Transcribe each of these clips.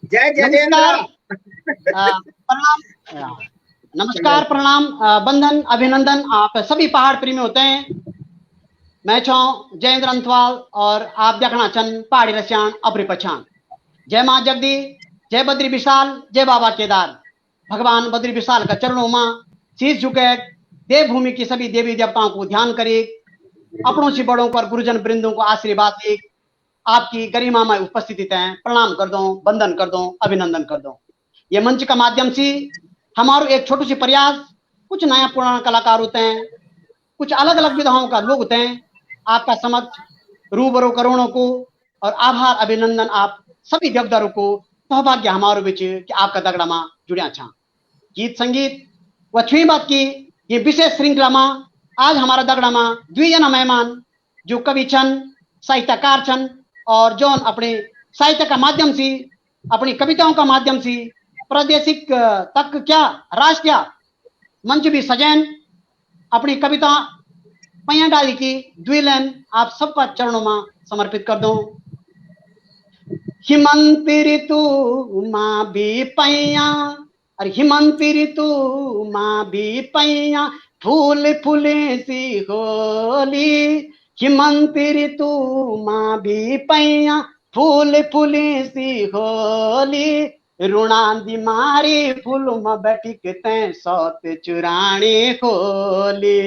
जय जयेंद्र। प्रणाम, नमस्कार, प्रणाम, बंधन, अभिनंदन। आप सभी पहाड़ प्रेमी होते हैं। मैं छो जयेंद्र अंतवाल और आप देखना चंद पहाड़ी रसियान अपनी पहचान। जय माँ जगदी, जय बद्री विशाल, जय बाबा केदार। भगवान बद्री विशाल का चरणों में शीश झुके, देवभूमि की सभी देवी देवताओं को ध्यान करे, अपनों से बड़ों पर गुरुजन वृंदों को आशीर्वाद दे, आपकी गरिमा में उपस्थित हैं, प्रणाम कर दो, वंदन कर दो, अभिनंदन कर दो। ये मंच का माध्यम से हमारा एक छोटू सी प्रयास, कुछ नया पुराना कलाकार होते हैं, कुछ अलग अलग विधाओं का लोग होते हैं, आपका समक्ष रूबरू करोड़ों को और आभार अभिनंदन आप सभी देवदारों को सौभाग्य हमारे बिच कि आपका दगड़ा में जुड़िया छा। गीत संगीत व छुई बात की ये विशेष श्रृंखला में आज हमारा दगड़ा में द्वि जना मेहमान जो कवि छन, साहित्यकार छन और जौन अपने साहित्य का माध्यम से, अपनी कविताओं का माध्यम से प्रादेशिक तक क्या राष्ट्रीय मंच भी सजैन, अपनी कविता पैया डाली की द्विलन आप सबका चरणों में समर्पित कर दो। हिमंत ऋतु माँ भी पैया, अरे हिमंत ऋतु माँ भी पैया, फूल फूले सी होली। हिमंत ऋतु माँ भी पैया, फूल फूले सी होली। रुणांदी मारी फूल में बैठिक तैं सौत चुराने खोली।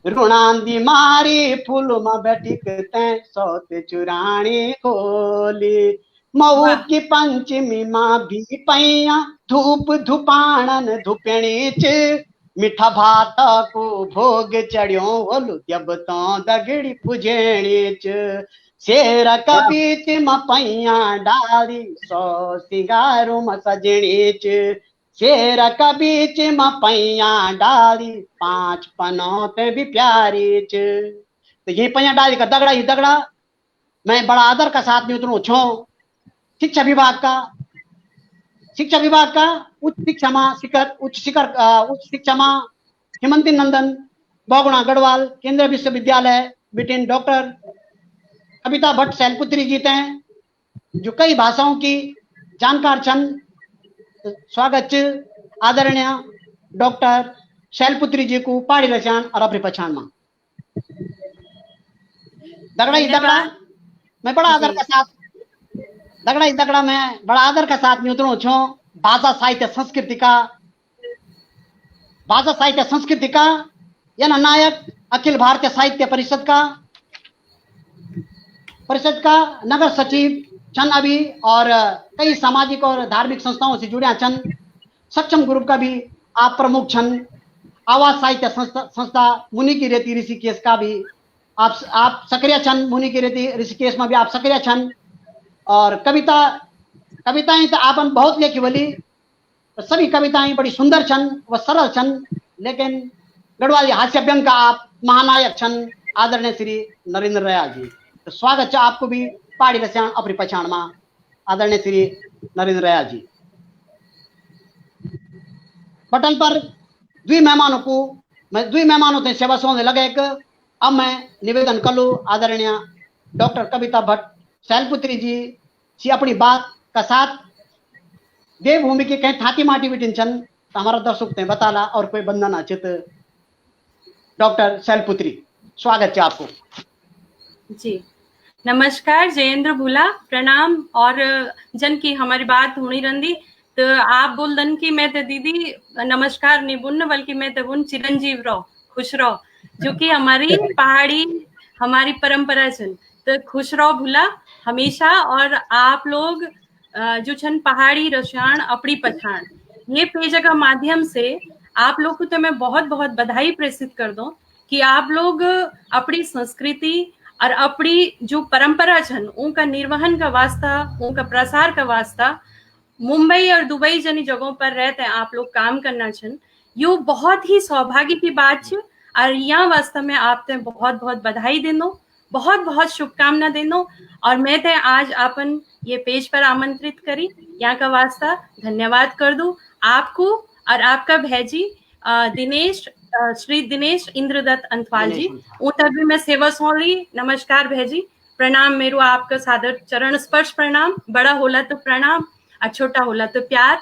रुणांदी मारी फूल में बैठिक तैं सौत चुराने खोली। मऊ की पंचमी माँ भी पैया, धूप धुपाणन धुपणी च। मिठा भात को भोग चढ़ियो होलु जब तो दगड़ी पुजेणी च। शेर का बीच में पैया डाली, सौ सिंगारों में सजनी च। शेर का बीच में पैया डाली, पांच पनों पे भी प्यारी च। तो ये पैया डाली का दगड़ा ही दगड़ा मैं बड़ा आदर का साथ में उतरू छो। शिक्षा विभाग का उच्च शिक्षा में हेमंती नंदन बहुगुणा गढ़वाल केंद्रीय विश्वविद्यालय ब्रिटेन डॉक्टर कविता भट्ट शैलपुत्री जी हैं जो कई भाषाओं की जानकार छन। स्वागत आदरणीय डॉक्टर शैलपुत्री जी को पहाड़ी रसियान और अपनी पहचान में दगड़ा ही दगड़ा मैं बड़ा आदर के साथ दगड़ा ही दगड़ा में बड़ा आदर के साथ में उतरू छो। भाषा साहित्य संस्कृति का यह नायक अखिल भारतीय साहित्य परिषद का नगर सचिव छन अभी और कई सामाजिक और धार्मिक संस्थाओं से जुड़े छन। सक्षम ग्रुप का भी आप प्रमुख छन। आवाज साहित्य संस्था मुनि की रेती ऋषिकेश का भी आप सक्रिय छन। मुनि की रेती ऋषिकेश में भी आप सक्रिय छन। और कविताएं तो आपन बहुत लिखी बोली, सभी कविताएं बड़ी सुंदर छन व सरल छन, लेकिन गढ़वाली हास्य व्यंग का आप महानायक छन आदरणीय श्री नरेंद्र रयाल जी। तो स्वागत है आपको भी पहाड़ी रसियान अपनी पहचान में आदरणीय श्री नरेंद्र रयाल जी। बटन पर द्वि मेहमानों से सेवा सोने लगे। अब मैं निवेदन कर लूँ आदरणीय डॉक्टर कविता भट्ट शैलपुत्री जी से अपनी बात का साथ देवभूमि के कहीं थाती माटी भी टेंशन तो हमारा दर्शक ने बताला और कोई बंधन अचित डॉक्टर शैलपुत्री स्वागत है आपको जी। नमस्कार जयेंद्र भूला, प्रणाम। और जन की हमारी बात होनी रंदी तो आप बोल दन की मैं तो दीदी नमस्कार नहीं बोलना बल्कि मैं तो बोल चिरंजीव रहो, खुश रहो, जो कि हमारी पहाड़ी हमारी परंपरा छन। तो खुश रहो भूला हमेशा। और आप लोग जो छन पहाड़ी रसियान अपनी पहचान ये पेज का माध्यम से आप लोग को तो मैं बहुत बहुत बधाई प्रेषित कर दूं कि आप लोग अपनी संस्कृति और अपनी जो परंपरा छन उनका निर्वहन का वास्ता, उनका प्रसार का वास्ता मुंबई और दुबई जनी जगहों पर रहते हैं आप लोग काम करना छन। यो बहुत ही सौभाग्य की बात है और यहाँ वास्तव में आपने बहुत बहुत बधाई देनो, बहुत बहुत शुभकामना देनो। और मैं ते आज अपन ये पेज पर आमंत्रित करी, यहाँ का वास्ता धन्यवाद कर दूं आपको और आपका भैजी दिनेश श्री दिनेश इंद्रदत्त अंतवाल जी। उन तभी मैं सेवा सोली नमस्कार भैजी। प्रणाम मेरो आपका सादर चरण स्पर्श प्रणाम, बड़ा होला तो प्रणाम और छोटा होला तो प्यार।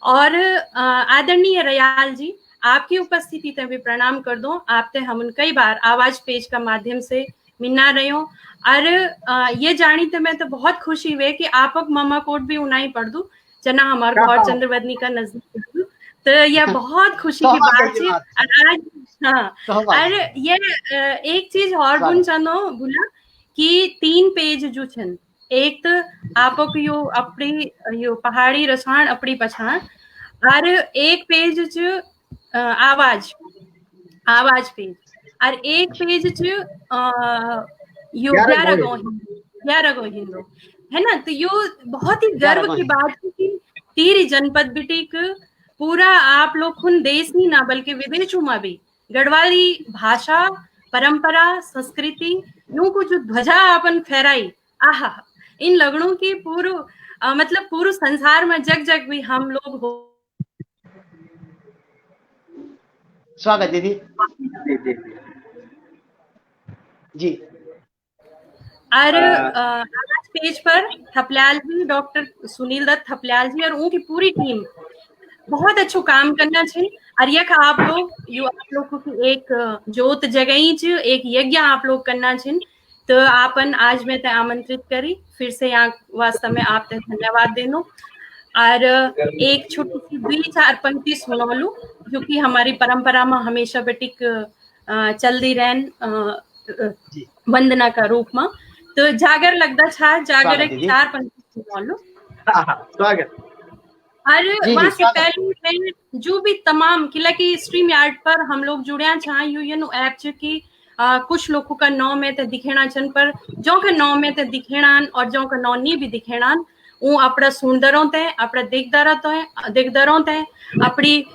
और आदरणीय रयाल जी, आपकी उपस्थिति ते भी प्रणाम कर दो। आप ते हम कई बार आवाज पेज का माध्यम से मिलना रहे हो और ये जानी तो मैं तो बहुत खुशी हुए कि आप मामा कोट भी उनाई पढ़ दू जना हमारे घर चंद्रवदनी का नजदीक, तो यह बहुत खुशी की बात है। और आज हाँ, और ये एक चीज और बुन चनो बोला कि 3 पेज जो छन, एक तो आपक यो अपनी यो पहाड़ी रसाण अपनी पछाण, और एक पेज च आवाज पेज, और एक पेज च यो 11 गो हिंदू है ना। तो यो बहुत ही गर्व की बात है कि टिहरी जनपद बिटिक पूरा आप लोग खुन देश ही ना बल्कि विदेशों में भी गढ़वाली भाषा, परंपरा, संस्कृति यूं कुछ ध्वजा अपन फहराई, आहा, इन लगनों की पूरे मतलब पूरे संसार में जग जग भी हम लोग हो। स्वागत दीदी जी। और आज पेज पर थपलियाल जी, डॉक्टर सुनील दत्त थपलियाल जी और उनकी पूरी टीम बहुत अच्छो काम करना चाहिए। और यह आप लोग की एक जोत जगई च, एक यज्ञ आप लोग करना चाहिए। तो आपन आज मैं ते आमंत्रित करी फिर से यहाँ वास्तव में आप ते धन्यवाद देनो। और एक छोटी सी 2-4 पंक्ति सुना लू जो कि हमारी परंपरा में हमेशा बेटिक चलती रहन वंदना का रूप में। तो जागर लगता छा, जागर एक 4 पंक्ति सुना लू। स्वागत। और वहां से पहले मैं जो भी तमाम किला की स्ट्रीम यार्ड पर हम लोग जुड़िया छा यू ऐप च की कुछ लोगों का नौ में ते दिखेना छन, पर जो का नौ में ते दिखेणान और जो का नौ नहीं भी दिखेणान वो अपना सुंदरों ते अपना दिगदरों ते अपनी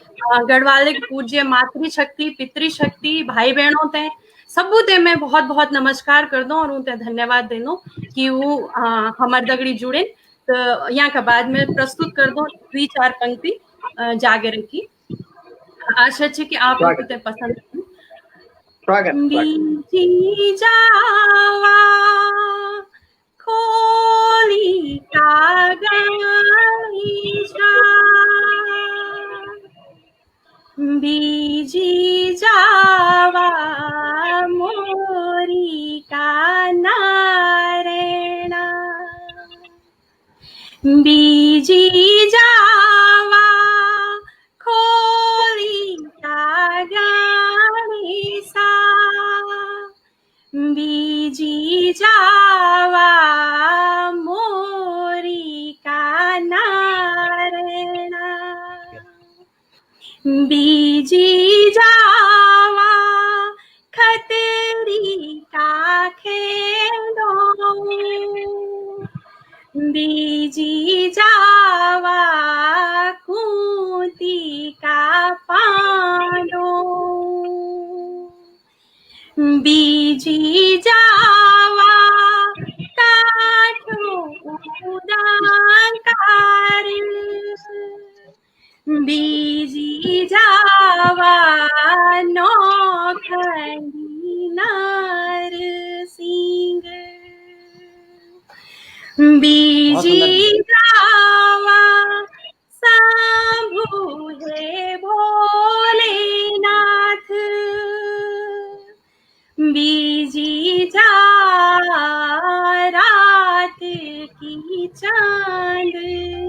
गढ़वाली पूज्य मातृशक्ति पितृशक्ति भाई बहनों ते सबू ते मैं बहुत बहुत नमस्कार कर दो और उनते धन्यवाद देनो कि वो हमारे दगड़ी जुड़े। तो यहाँ का बाद में प्रस्तुत कर दो 2-4 पंक्ति जागर की। आशा है कि आप लोग को पसंद है। बीजी जावा खोली बीजी जावा मोरी का नारेणा, बीजी जावा खोली गाड़ी सा, बीजी जावा मोरी का नारेणा, बीजी जावा खतरी का खेलो, बीजी जावा कूती का पालो, बीजी जावा काठो उदाकार, बीजी जावा नौखली नार सिंह, बीजी जावा सांभू है भोलेनाथ, बीजी जा रात की चांदनी,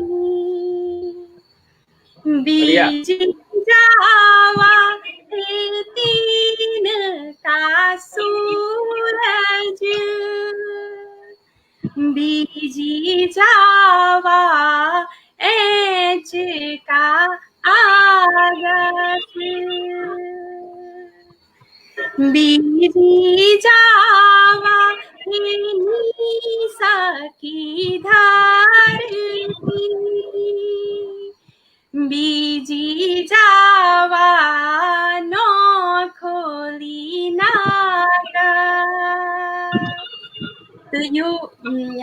बीजी जावा तीन का सूरज, बीजी जावा एच का आगस, बीजी जावा की धार, बीजी जावा नौ खोली नागा। तो यो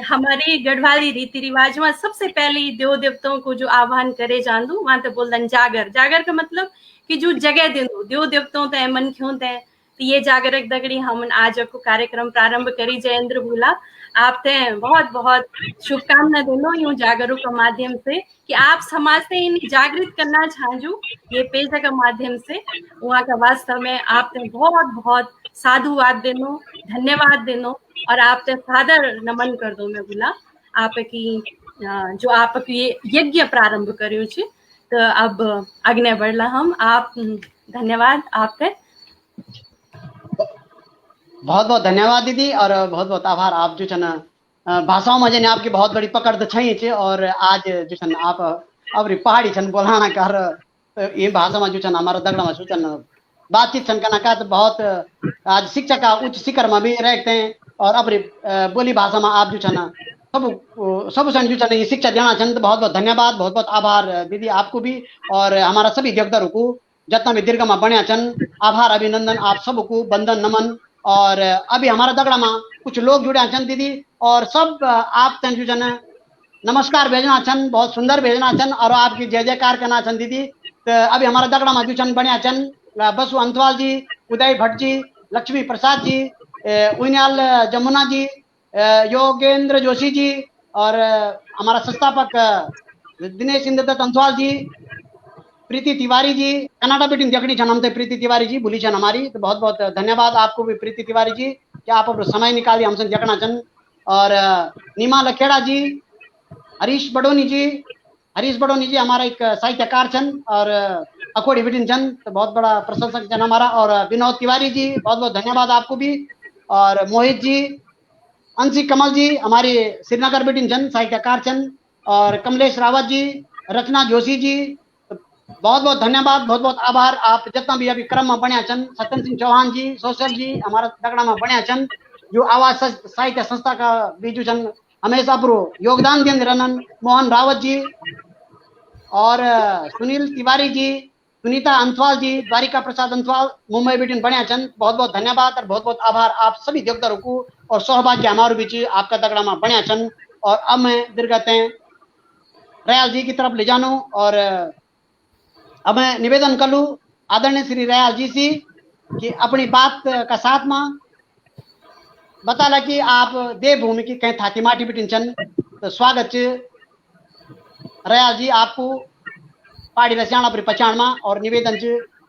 हमारे गढ़वाली रीति रिवाज में सबसे पहले देव देवताओं को जो आह्वान करे जान दू वहां तो बोलदन जागर। जागर का मतलब कि जो जगह दे दो देव देवताओं ते मन क्यों ते। तो ये जागरक दगड़ी हम आज को कार्यक्रम प्रारंभ करी जयेंद्र भूला आपते बहुत बहुत शुभकामना देनो यूं जागरूक के माध्यम से कि आप समाज से इन जागृत करना चाहूँ ये पेज के माध्यम से वहाँ का वास्तव में आपने बहुत बहुत साधुवाद देनो, धन्यवाद देनो और आपते सादर नमन कर दो मैं बोला आपकी जो आपकी यज्ञ प्रारंभ करियो छे। तो अब आगे बढ़ला हम आप धन्यवाद आपके बहुत बहुत धन्यवाद दीदी और बहुत बहुत आभार आप जो छन भाषाओं में जने आपकी बहुत बड़ी पकड़ तो छई छे और आज जो छन आप अब पहाड़ी छन बोलाना कर ये भाषा में जो छन हमारा दगड़ा में छन बातचीत छन करना का तो बहुत आज शिक्षा का उच्च शिखर में भी रहते हैं और अपनी बोली भाषा में आप जो छन सब सन जो छन ये शिक्षा देना छन तो बहुत बहुत धन्यवाद बहुत बहुत आभार दीदी आपको भी और हमारा सभी देवदारों को जितना भी दीर्घ में बनिया छन आभार अभिनंदन आप सबको वंदन नमन। और अभी हमारा दगड़ा में कुछ लोग जुड़े छन दीदी और सब आप जो छन नमस्कार भेजना छन बहुत सुंदर भेजना छन और आपकी जय जयकार करना छन दीदी। तो अभी हमारा दगड़ा में जो छन बनिया छन बसु अंतवाल जी, उदय भट्ट जी, लक्ष्मी प्रसाद जी, उइनाल जमुना जी, योगेंद्र जोशी जी और हमारा संस्थापक दिनेश इंद्र दत्त अंतवाल जी, प्रीति तिवारी जी कनाडा बेटी देखनी छन हमसे प्रीति तिवारी जी भूली छन हमारी तो बहुत बहुत धन्यवाद आपको भी प्रीति तिवारी जी कि आप अपना समय निकाली हमसे देखना छन। और नीमा लखेड़ा जी, हरीश बडोनी जी हमारा एक साहित्यकार छन और अखोड़ी बेटी छन तो बहुत बड़ा प्रशंसक छन हमारा। और विनोद तिवारी जी बहुत बहुत धन्यवाद आपको भी। और मोहित जी, अंशी कमल जी हमारी श्रीनगर बेटी छन साहित्यकार छन और कमलेश रावत जी, रचना जोशी जी बहुत बहुत धन्यवाद बहुत बहुत आभार आप जितना भी अभी क्रम में बनिया छन। सत्यन सिंह चौहान जी सोशल जी हमारा दगड़ा में बनिया छन जो आवाज साहित्य संस्था का बीजू छन हमेशा पुरो योगदान देंगे रनन मोहन रावत जी और सुनील तिवारी जी, सुनीता अंतवाल जी, द्वारिका प्रसाद अंतवाल मुंबई बेटिन बनिया छन बहुत बहुत धन्यवाद और बहुत बहुत आभार आप सभी देवदारों को और सौभाग्य हमारे बीच आपका दगड़ा में बनिया छन। और अब मैं दीर्घते रयाल जी की तरफ ले जानो और अब मैं निवेदन कर लूँ आदरणीय श्री रयाल जी से कि अपनी बात का साथ में बताला कि आप देवभूमि की कहीं थाती माटी बिटिन छन तो स्वागत रयाल जी आपको पहाड़ी रसियाण अपनी पहचान में और निवेदन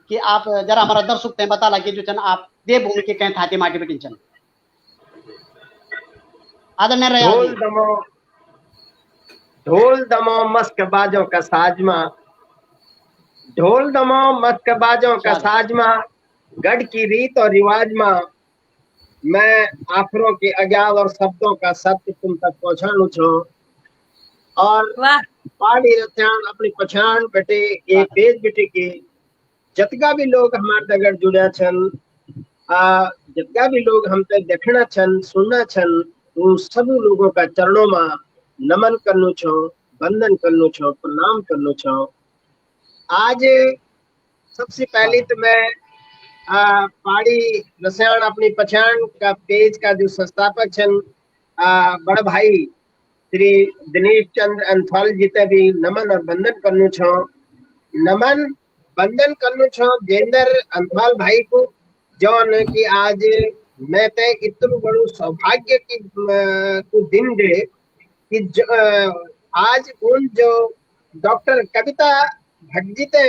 कि आप जरा हमारा दर्शक थे बताला कि जो छन आप देवभूमि की कहीं थाती माटी बिटिन छन आदरणीय रयाल जी। ढोल दमो मस्क बाजों का साजमा, ढोल दमो मस्क बाजों का साजमा, गढ़ की रीत और रिवाज में मैं आखरों के अज्ञात और शब्दों का सत्य तुम तक पहुंचाणु छो। और पहाड़ी रसियाण अपनी पहचान बेटे एक पेज बेटे के जतका भी लोग हमारे दगड़ जुड़ा छन जतका भी लोग हम तक देखना छन सुनना छन उन सभी लोगों का चरणों में नमन करनो छो, वंदन करनो छो, प्रणाम करनो छो। आज सबसे पहले तो मैं पहाड़ी रसियाण अपनी पहचान का पेज का जो संस्थापक छन बड़ा भाई श्री दिनेश चंद्र अंथवाल जी ते भी नमन और वंदन करनो छो। नमन वंदन करनो छो जेंदर अंथवाल भाई को जौन कि आज मैं ते इतना बड़ो सौभाग्य की को दिन दे कि आज उन जो डॉक्टर कविता भट्ट जी ते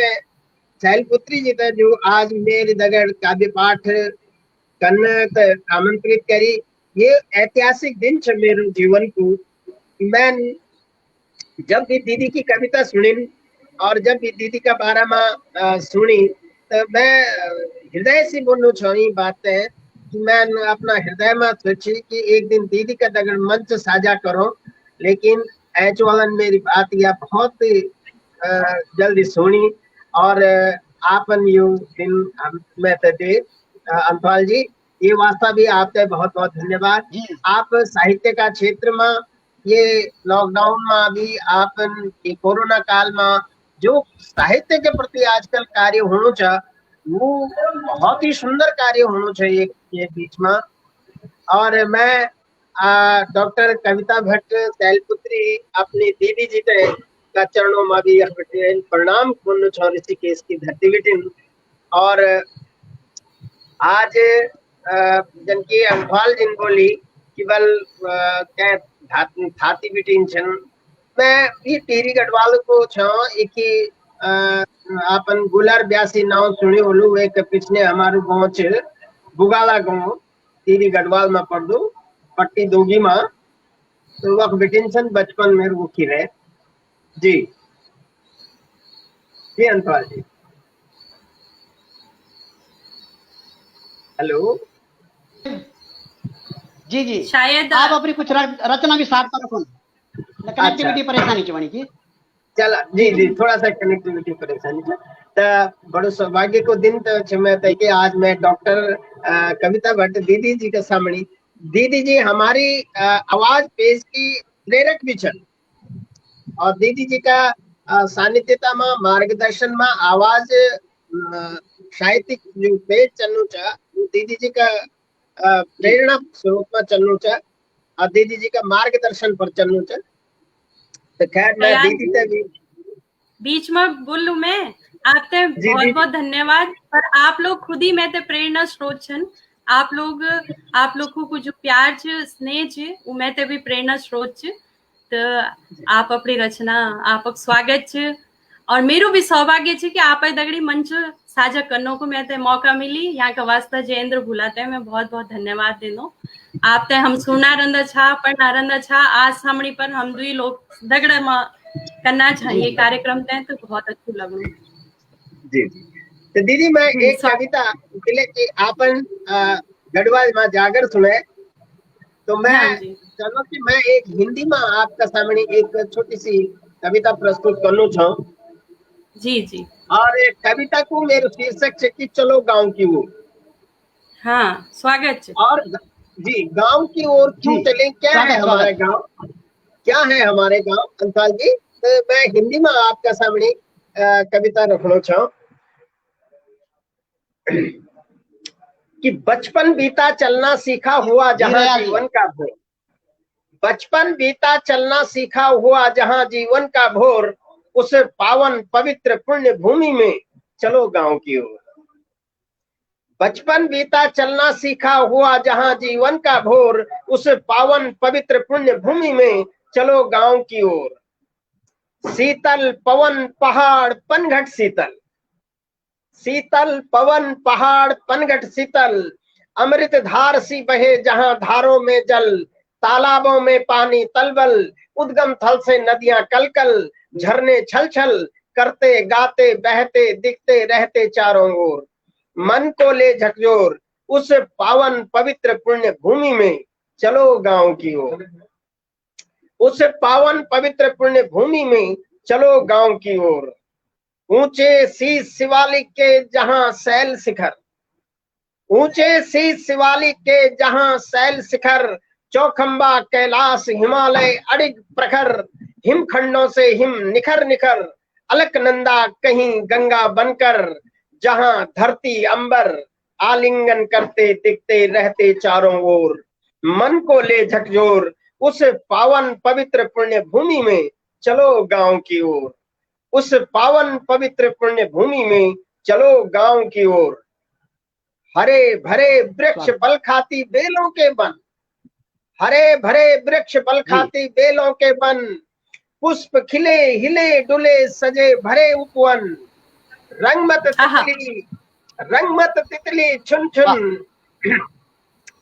शैलपुत्री जी ते जो आज मेरे दगड़ काव्य पाठ करने आमंत्रित करी ये ऐतिहासिक दिन छ मेरे जीवन को। मैं जब भी दीदी की कविता सुनी और जब भी दीदी का बारे में सुनी तो मैं हृदय से बोलना चाहूँ बात है कि मैं अपना हृदय में सोची कि एक दिन दीदी का दगड़ मंच साझा करो, लेकिन ऐचवालन मेरी बात या बहुत जल्दी सुनी और आपन यू दिन मैं दे अंतवाल जी ये वास्ता भी आपका बहुत बहुत धन्यवाद। आप साहित्य का क्षेत्र में ये लॉकडाउन में भी आपन ये कोरोना काल में जो साहित्य के प्रति आजकल कार्य होना चाहिए वो बहुत ही सुंदर कार्य होना चाहिए ये बीच में। और मैं डॉक्टर कविता भट्ट शैलपुत्री अपनी दीदी जी ते का चरणों में भी प्रणाम करना चाह ऋषिकेश की धरती बेटिन। और आज जनकी अंफाल जिन बोली केवल क्या थाती बिटिन छन मैं ये टीरी गढ़वाल को छो एक ही आपन गुलर ब्यासी नाव सुनी होलू एक पिछने हमारू गांव छ बुगाला गांव टीरी गढ़वाल में पड़ दो पट्टी दोगी मां तो वक्त बिटिन छन बचपन में वो खिरे जी जी अंतराल जी हेलो जी जी शायद आप अपनी कुछ रचना भी साथ रखो कनेक्टिविटी परेशानी की बनी की चला जी जी थोड़ा सा कनेक्टिविटी परेशानी था तो बड़ो सौभाग्य को दिन तो छमे थे कि आज मैं डॉक्टर कविता भट्ट दीदी जी के सामने दीदी जी हमारी आवाज पेश की प्रेरक भी छन और दीदी जी का सानिध्यता में मार्गदर्शन में आवाज साहित्यिक जो पेज चलनु चा दीदी जी का प्रेरणा स्वरूप में चलनु चा और दीदी जी का मार्गदर्शन पर चलनु चा तो खैर मैं दीदी से भी बीच में बोल लूं मैं आपते बहुत बहुत धन्यवाद पर आप लोग खुद ही मैं ते प्रेरणा स्रोत छन आप लोग को जो प्यार छ स्नेह छ वो मैं ते भी प्रेरणा स्रोत छ तो आप अपनी रचना आप स्वागत छ और मेरो भी सौभाग्य छ कि आप दगड़ी मंच साझा करने को मैं ते मौका मिली यहाँ का वास्ता जयेंद्र भुलाते मैं बहुत बहुत धन्यवाद देनो आप ते हम सुना रंदा छा पढ़ना रंदा छा आज सामने पर हम दुई लोग दगड़ा मा करना चाहिए कार्यक्रम ते तो बहुत अच्छी लगू जी तो दीदी मैं एक कविता मिले कि आपन गढ़वाल में जागर सुने तो मैं चलो कि मैं एक हिंदी में आपका सामने एक छोटी सी कविता प्रस्तुत करना चाहूँ जी जी और एक कविता को मेरे शीर्षक है कि चलो गांव की ओर हाँ स्वागत और जी गांव की ओर क्यों चले क्या है हमारे गांव क्या है हमारे गांव अंसाल जी तो मैं हिंदी में आपका सामने कविता रखना चाहूँ कि बचपन बीता चलना सीखा हुआ जहां जीवन का भोर बचपन बीता चलना सीखा हुआ जहां जीवन का भोर उस पावन पवित्र पुण्य भूमि में चलो गांव की ओर बचपन बीता चलना सीखा हुआ जहां जीवन का भोर उस पावन पवित्र पुण्य भूमि में चलो गांव की ओर शीतल पवन पहाड़ पनघट शीतल शीतल पवन पहाड़ पनघट शीतल अमृत धार सी बहे जहां धारों में जल तालाबों में पानी तलबल उद्गम थल से नदियां कलकल झरने छल छल करते गाते बहते दिखते रहते चारों ओर मन को ले झकझोर उस पावन पवित्र पुण्य भूमि में चलो गांव की ओर उस पावन पवित्र पुण्य भूमि में चलो गांव की ओर ऊंचे शीश शिवालिक के जहां शैल शिखर ऊंचे शीश शिवालिक के जहां शैल शिखर चौखंबा कैलाश हिमालय अडिग प्रखर हिमखंडों से हिम निखर निखर अलकनंदा कहीं गंगा बनकर जहां धरती अंबर आलिंगन करते दिखते रहते चारों ओर मन को ले झकझोर उस पावन पवित्र पुण्य भूमि में चलो गांव की ओर उस पावन पवित्र पुण्य भूमि में चलो गांव की ओर हरे भरे वृक्ष बल खाती बेलों के बन हरे भरे वृक्ष बल खाती बेलों के बन पुष्प खिले हिले डुले सजे भरे उपवन रंगमत तितली छुन छुन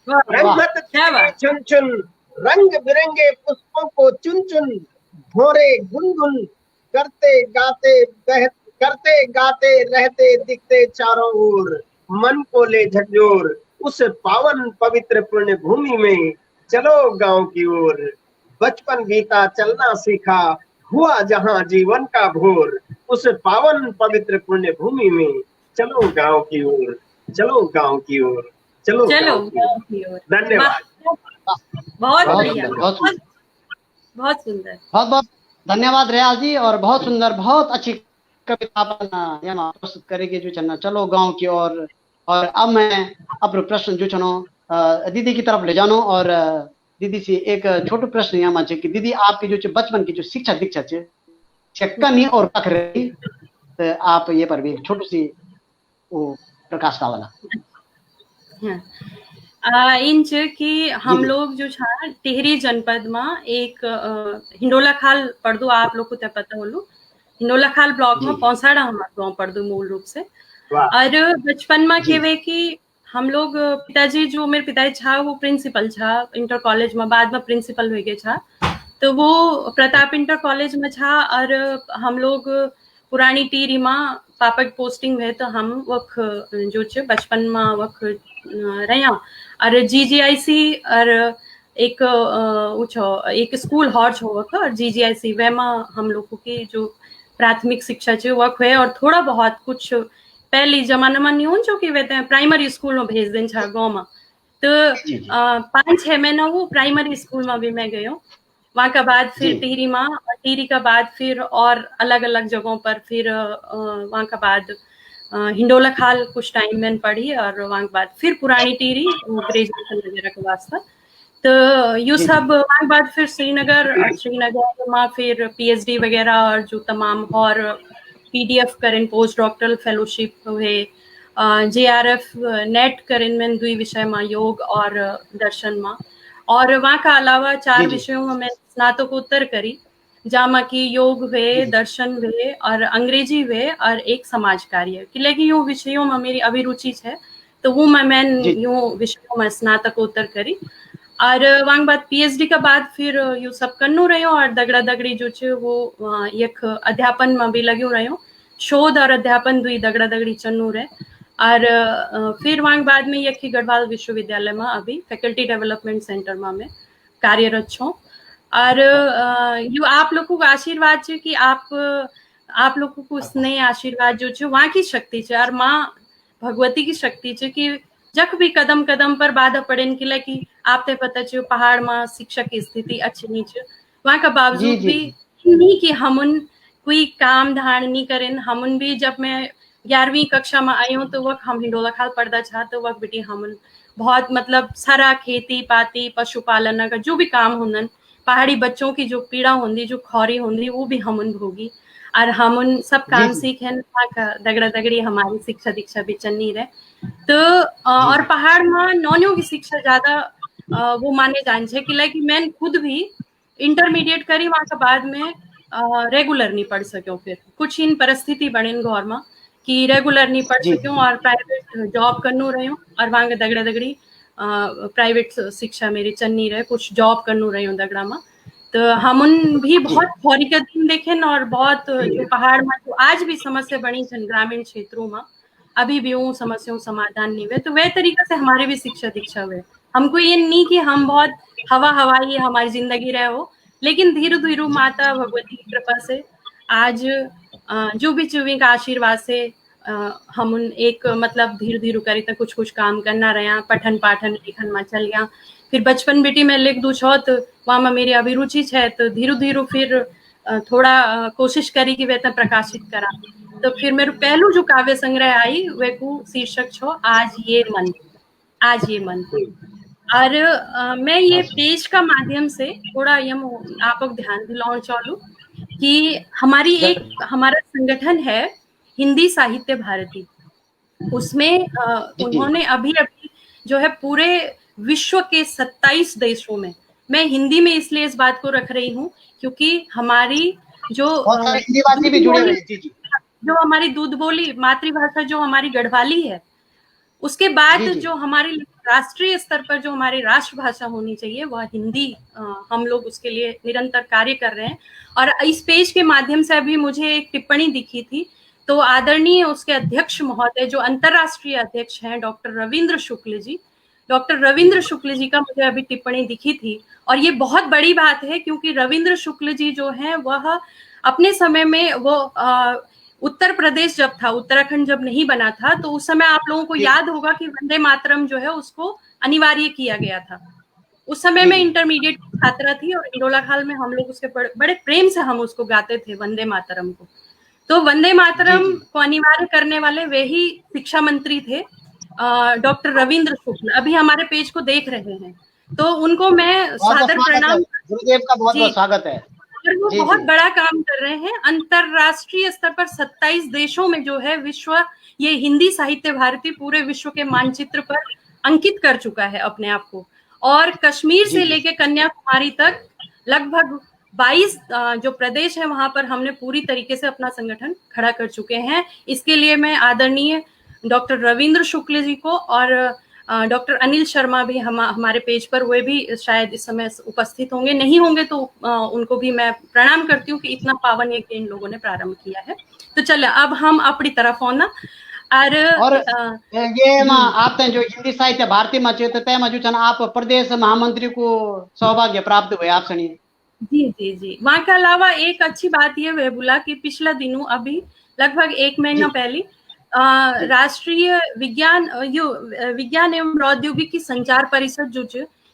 रंगमत तितली छुन छुन रंग बिरंगे पुष्पों को चुन चुन भोरे गुनगुन करते गाते रहते दिखते चारों ओर मन को ले झकझोर उस पावन पवित्र पुण्य भूमि में चलो गांव की ओर बचपन बीता चलना सीखा हुआ जहां जीवन का भोर उस पावन पवित्र पुण्य भूमि में चलो गांव की ओर चलो गांव की ओर चलो गांव की ओर धन्यवाद बहुत बढ़िया बहुत सुंदर बहुत बहुत धन्यवाद रियाज जी और बहुत सुंदर बहुत अच्छी कविता प्रस्तुत करेगी जो चलना चलो गांव की ओर और अब मैं अपने प्रश्न जो चनो दीदी की तरफ ले जानो और दीदी से एक छोटो प्रश्न यहाँ कि दीदी आपकी जो बचपन की जो शिक्षा दीक्षा है कमी और कख रही तो आप ये पर भी छोटी सी वो प्रकाश डालना इंच कि हम लोग जो छा टिहरी जनपद में एक हिंडोला खाल पड़दू आप लोग को तय पता होलू हिंडोला खाल ब्लॉक में पौसाड़ा हमारा गाँव पड़दू मूल रूप से। और बचपन में केवे कि हम लोग पिताजी जो मेरे पिताजी छा वो प्रिंसिपल छा इंटर कॉलेज में बाद में प्रिंसिपल हो गए छा तो वो प्रताप इंटर कॉलेज में छा और हम लोग पुरानी टीरी में पापा की पोस्टिंग हुए तो हम वख जो छे बचपन में वख रहा और GGIC और एक स्कूल हॉर छो वख और GGIC वे में हम लोगों की जो प्राथमिक शिक्षा छे वख हुए और थोड़ा बहुत कुछ पहले जमाना में नहीं हो जो कि वे प्राइमरी स्कूल में भेज दें छा गाँव में तो 5-6 महीना वो प्राइमरी स्कूल में भी मैं गयो वहाँ का बाद फिर टिहरी में टिहरी का बाद फिर और अलग अलग जगहों पर फिर वहाँ का बाद हिंडोला खाल कुछ टाइम मैंने पढ़ी और वहाँ के बाद फिर पुरानी टिहरी ग्रेजुएशन वगैरह के वास्ते तो यू सब वहाँ के बाद फिर श्रीनगर में फिर PhD वगैरह और जो तमाम और PDF करें पोस्ट डॉक्टरल फेलोशिप हुए JRF नेट करें में दुई विषय में योग और दर्शन में और वहाँ का अलावा 4 विषयों में मैं स्नातकोत्तर करी जहाँ की योग हुए दर्शन हुए और अंग्रेजी हुए और एक समाज कार्य कि यूँ विषयों में मेरी अभिरुचि है तो वो मैं यूँ विषयों में स्नातकोत्तर करी और वहाँ के बाद PhD का बाद फिर यू सब करनू रहो और दगड़ा दगड़ी जो छे वो एक अध्यापन में भी लग्यू रहो शोध और अध्यापन दुई दगड़ा दगड़ी चन्नू रहे और फिर वहाँ के बाद में यही गढ़वाल विश्वविद्यालय में अभी फैकल्टी डेवलपमेंट सेंटर में मैं कार्यरत छो और यू आप लोगों का आशीर्वाद है कि आप लोगों को स्नेह आशीर्वाद जो है वहाँ की शक्ति है और माँ भगवती की शक्ति है कि जब भी कदम कदम पर बाधा पड़े कि कि आपते पता चो पहाड़ में शिक्षा की स्थिति अच्छी नहीं है वहाँ का बावजूद भी नहीं कि हम कोई काम धारण नहीं करें हम भी जब मैं 11वीं कक्षा में आई हूँ तो वह हम हिंडोला खाल पढ़ता छा तो वह बेटी हम बहुत मतलब सारा खेती पाती पशुपालन का जो भी काम होंगे पहाड़ी बच्चों की जो पीड़ा होंगी जो खौरी होंगी वो भी हम भोगी और हम सब काम सीखे दगड़ा दगड़ी हमारी शिक्षा दीक्षा भी चलनी रहे तो और पहाड़ में नौनियों की शिक्षा ज्यादा वो माने जान छे कि मैं खुद भी इंटरमीडिएट करी वहाँ के बाद में रेगुलर नहीं पढ़ सक्यो फिर कुछ इन परिस्थिति बने घर में कि रेगुलर नहीं पढ़ सक्यो और प्राइवेट जॉब करनू रहो और वहाँ के दगड़ा दगड़ी प्राइवेट शिक्षा मेरी चलनी रहे कुछ जॉब करनू रही दगड़ा में तो हम भी बहुत खौरी के दिन देखे और बहुत जो पहाड़ में जो आज भी समस्या बनी छन ग्रामीण क्षेत्रों में अभी भी वो समस्याओं समाधान नहीं हुए तो वह तरीके से हमारी भी शिक्षा दीक्षा हुए हमको ये नहीं कि हम बहुत हवाई हमारी जिंदगी रहे हो लेकिन धीरे धीरे माता भगवती की कृपा से आज जो भी चुवी का आशीर्वाद से हम एक मतलब धीरे धीरे करी तो कुछ कुछ काम करना रहा पठन पाठन लिखन में चल गया फिर बचपन बेटी में लिख दू छो तो वहाँ में मेरी अभिरुचि है तो धीरे धीरे फिर थोड़ा कोशिश करी कि वह प्रकाशित करा तो फिर मेरे पहलू जो काव्य संग्रह आई वे को शीर्षक छो आज ये मन और मैं ये पेज का माध्यम से थोड़ा यम आप ध्यान दिलाओ चालू कि हमारा संगठन है हिंदी साहित्य भारती उसमें उन्होंने अभी जो है पूरे विश्व के 27 देशों में मैं हिंदी में इसलिए इस बात को रख रही हूँ क्योंकि हमारी जो भी जुड़े हुए हैं जो हमारी दूध बोली मातृभाषा जो हमारी गढ़वाली है उसके बाद जो हमारी राष्ट्रीय स्तर पर जो हमारी राष्ट्रभाषा होनी चाहिए वह हिंदी हम लोग उसके लिए निरंतर कार्य कर रहे हैं और इस पेज के माध्यम से अभी मुझे एक टिप्पणी दिखी थी तो आदरणीय उसके अध्यक्ष महोदय जो अंतर्राष्ट्रीय अध्यक्ष हैं डॉक्टर रविंद्र शुक्ल जी का मुझे अभी टिप्पणी दिखी थी और ये बहुत बड़ी बात है क्योंकि रविंद्र शुक्ल जी जो है वह अपने समय में वो उत्तर प्रदेश जब था उत्तराखंड जब नहीं बना था तो उस समय आप लोगों को याद होगा कि वंदे मातरम जो है उसको अनिवार्य किया गया था उस समय में इंटरमीडिएट छात्रा थी और हिंडोला खाल में हम लोग उसके बड़े प्रेम से हम उसको गाते थे वंदे मातरम को तो वंदे मातरम को अनिवार्य करने वाले वे ही शिक्षा मंत्री थे डॉक्टर रविंद्र शुक्ल अभी हमारे पेज को देख रहे हैं तो उनको मैं सादर प्रणाम गुरुदेव का बहुत बहुत स्वागत है और वो बहुत बड़ा काम कर रहे हैं अंतरराष्ट्रीय स्तर पर 27 देशों में जो है विश्व ये हिंदी साहित्य भारती पूरे विश्व के मानचित्र पर अंकित कर चुका है अपने आप को, और कश्मीर से लेके कन्याकुमारी तक लगभग 22 जो प्रदेश है वहां पर हमने पूरी तरीके से अपना संगठन खड़ा कर चुके हैं। इसके लिए मैं आदरणीय डॉक्टर रविंद्र शुक्ल जी को और डॉक्टर अनिल शर्मा भी हमारे पेज पर, वे भी शायद इस समय उपस्थित होंगे, नहीं होंगे तो उनको भी मैं प्रणाम करती हूँ कि इतना पावन यज्ञ इन लोगों ने प्रारंभ किया है। तो चले अब हम अपनी तरफ होना और ये आप जो हिंदी साहित्य भारती में चेत तय में आप प्रदेश महामंत्री को सौभाग्य प्राप्त हुए, आप सुनिए। जी जी जी, वहाँ के अलावा एक अच्छी बात ये हुए बोला कि पिछला दिनों अभी लगभग 1 महीना पहले राष्ट्रीय विज्ञान एवं प्रौद्योगिकी संचार परिषद जो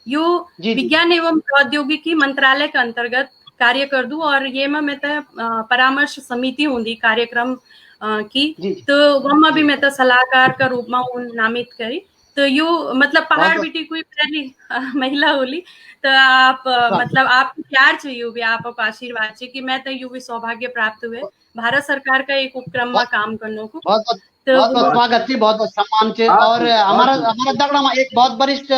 यो विज्ञान एवं प्रौद्योगिकी मंत्रालय के अंतर्गत कार्य कर दू, और ये मैं तो परामर्श समिति होंगी कार्यक्रम की, तो वहाँ भी मैं तो सलाहकार का रूप में नामित करी। तो यो मतलब पहाड़ बेटी कोई पहली महिला होली, तो आप मतलब आपको प्यार चाहिए भी, आपको आशीर्वाद चाहिए कि मैं तो यू भी सौभाग्य प्राप्त हुए भारत सरकार का एक उपक्रम में काम करने को। बहुत स्वागत थी, बहुत सम्मान थे। और हमारा दगड़ा में एक बहुत वरिष्ठ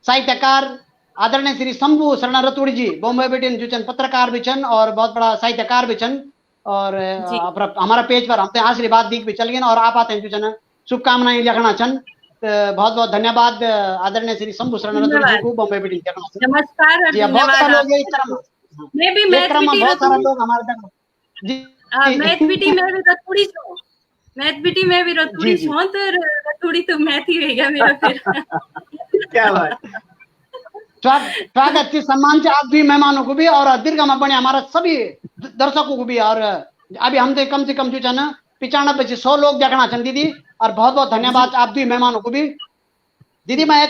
साहित्यकार आदरणीय श्री शंभू शरण रतूड़ी जी बॉम्बे बेटिन जो पत्रकार भी छन और बहुत बड़ा साहित्यकार भी छन, और हमारा पेज पर हमसे आशीर्वाद दीक भी चल गए और आप आते हैं जो शुभकामनाएं लिखना छन। बहुत बहुत धन्यवाद आदरणीय श्री शंभू शरण रतूड़ी जी को बॉम्बे बेटिन। नमस्कार। बहुत सारे लोग इस तरह मैं भी बहुत सारे लोग हमारे मैथबीटी में भी रतूड़ी छो, मैथबीटी में भी रतूड़ी छो, तो रतूड़ी तो मैथ ही रहेगा मेरा फिर। क्या बात। स्वागत थी, सम्मान से आप भी मेहमानों को भी और दीर्घ में बने हमारा सभी दर्शकों को भी। और अभी हम तो कम से कम जो 95-100 लोग देखना चाहते दीदी, और बहुत बहुत धन्यवाद आप भी मेहमानों को भी। दीदी मैं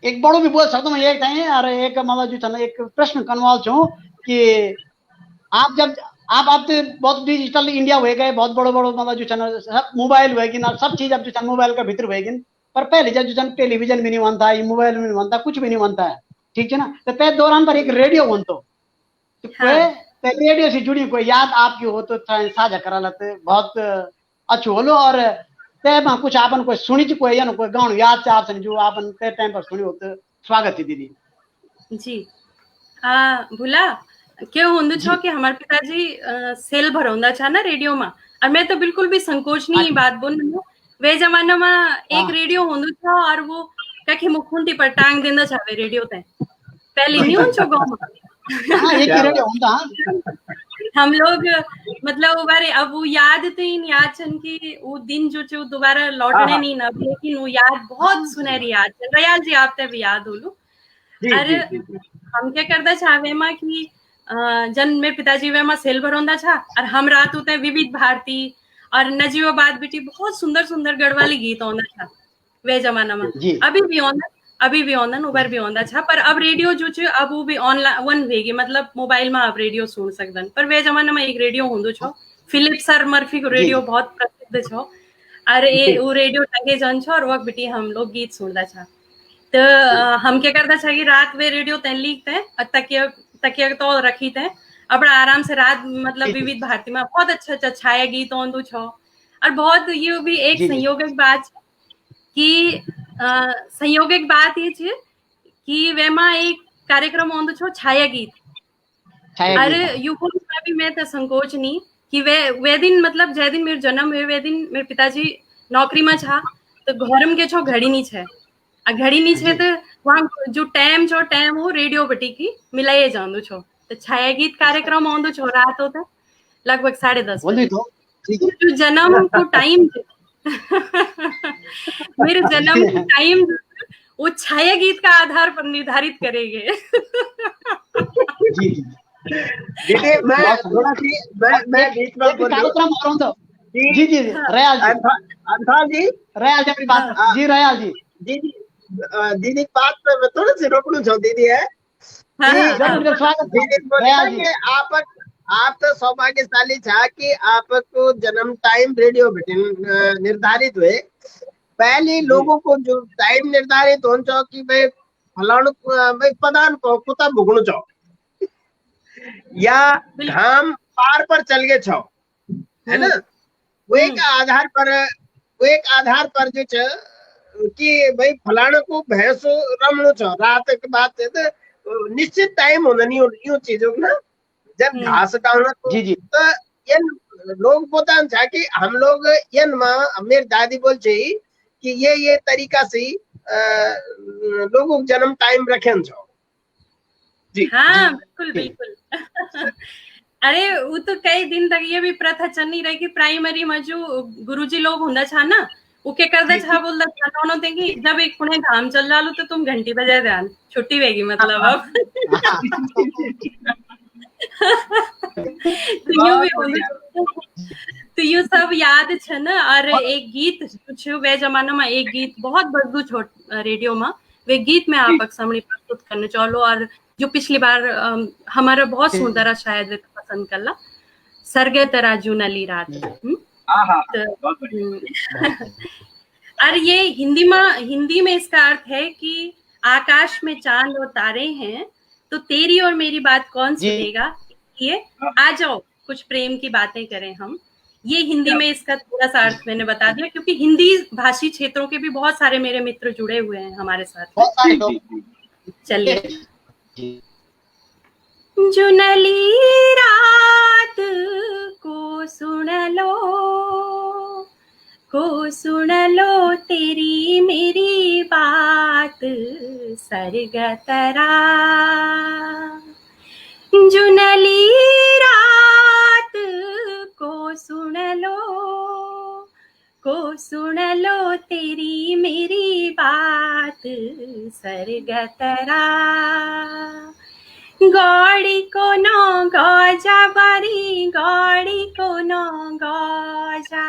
एक बड़ो भी बोल सकता हूँ, एक और एक मतलब जो एक प्रश्न करवाल छू कि आप जब आप तो बहुत डिजिटल इंडिया हुए गए, बहुत बड़ो मतलब जो सब मोबाइल हुए कि सब चीज अब जो मोबाइल का भीतर हुए, पर पहले जब जो टेलीविजन भी नहीं बनता, मोबाइल भी नहीं बनता, कुछ भी नहीं बनता है, ठीक है ना। तो पहले दौरान पर एक रेडियो बनतो, तो रेडियो से जुड़ी कोई याद आपकी हो तो साझा करा लेते, बहुत अच्छो होलो। और तय कुछ आपन कोई सुनी कोई या कोई गाँव याद से आपसे जो आपन तय टाइम पर सुनी हो तो स्वागत है दीदी जी। भूला क्यों होंदो छो कि हमारे पिताजी सेल भरौंदा छा ना रेडियो में, और मैं तो बिल्कुल भी संकोच नहीं बात बोल, वे जमाना में एक रेडियो होंदो था और वो कखी मुखुंटी पर टांग देंदा छा वे रेडियो ते पहले नहीं हो छो गाँव में। एक रेडियो होंदा हम लोग मतलब वो बारे अब वो याद तो इन याद छन कि वो दिन जो दोबारा लौटने नहीं ना, लेकिन वो याद बहुत सुनहरी याद है। रयाल जी आप ते भी याद होलू। अरे हम क्या करता छा वे मां की जन में पिताजी वे मां सेल भरोंदा छा, और हम रात होते विविध भारती और नजीबाबाद बेटी बहुत सुंदर सुंदर गढ़वाली गीत आंदा छा वे जमाना में। अभी भी ऑनलाइन उबर भी आंदा छा, पर अब रेडियो जो छ अब वो भी ऑनलाइन वन वेगी, मतलब मोबाइल में आप रेडियो सुन सकदन। पर वे जमाना में एक रेडियो होंदो छो, फिलिप सर मर्फी को रेडियो बहुत प्रसिद्ध छो, अरे वो रेडियो टंगे जन छो और वक्त बेटी हम लोग गीत सुनदा छा। तो हम क्या करता छा कि रात वे रेडियो तय लिखते हैं और तकिया तो रखी थे अपना आराम से रात, मतलब विविध भारती में बहुत अच्छा छाया गीत आंदो छो। और बहुत ये भी एक संयोगिक बात कि संयोगिक बात ये छे कि वेमा एक कार्यक्रम आंदो छो छाया गीत। अरे युगों में भी मैं तो संकोच नहीं कि वे दिन मतलब जय दिन मेरे जन्म हुए वे दिन मेरे पिताजी नौकरी में छा, तो घर में के छो घड़ी नहीं छे, घड़ी नहीं छे तो वहाँ जो टाइम हो रेडियो बटी की मिलाइए जांदो छो। तो छाया गीत कार्यक्रम आंदो छो रात होता लगभग 10:30 बजे। जो जन्म को टाइम मेरे जन्म को टाइम वो छाया गीत का आधार पर निर्धारित करेंगे। दीदी मैं बीच में कार्यक्रम हो रहा हूं जी रयाल जी रयाल जी अपनी बात जी रयाल जी दीदी बात पे मैं थोड़ा सी रोकना चाहूँ दीदी है दीदी आप तो सौभाग्यशाली था कि आपको जन्म टाइम रेडियो निर्धारित हुए। पहले लोगों को जो टाइम निर्धारित हो चाहो कि भाई फलाणु भाई पदान को कुता भुगणु चाहो या घाम पार पर चल गए छो, है ना, वे का आधार पर वो एक आधार पर जो छ कि भाई फलाना को भैंस रमणो छ रात के बाद तो निश्चित टाइम होना नहीं यूं चीजों ना जब घास डालना जी जी तो यन लोग पोता छ कि हम लोग यन में मेरी दादी बोल छी कि ये तरीका से लोगों को जन्म टाइम रखें छो जी। हाँ बिल्कुल बिल्कुल। अरे वो तो कई दिन तक ये भी प्रथा चलनी रही कि प्राइमरी में जो गुरुजी लोग होंदा छा ना वो क्या करदा छा बोलदा छा दोनों थे कि जब एक पुणे धाम चल जालो तो तुम घंटी बजा ध्यान छुट्टी वेगी मतलब अब तो यूं भी होंदा तो यू सब याद छ ना। और एक गीत कुछ वे जमाना में एक गीत बहुत बजदू छोट रेडियो में वे गीत में आप सामने प्रस्तुत करने चालो और जो पिछली बार हमारा बहुत सुंदर शायद पसंद करला सरगे तरा जूनली रात। और ये हिंदी में इसका अर्थ है कि आकाश में चांद और तारे हैं तो तेरी और मेरी बात कौन सुनेगा, ये आ जाओ कुछ प्रेम की बातें करें हम। ये हिंदी में इसका थोड़ा सा अर्थ मैंने बता दिया क्योंकि हिंदी भाषी क्षेत्रों के भी बहुत सारे मेरे मित्र जुड़े हुए हैं हमारे साथ। चलिए जुनली रात को सुन लो तेरी मेरी बात सरगतरा। जुनली रात को सुन लो तेरी मेरी बात सरगतरा। गौड़ी को नो गौजा बारी गौड़ी को नो गौजा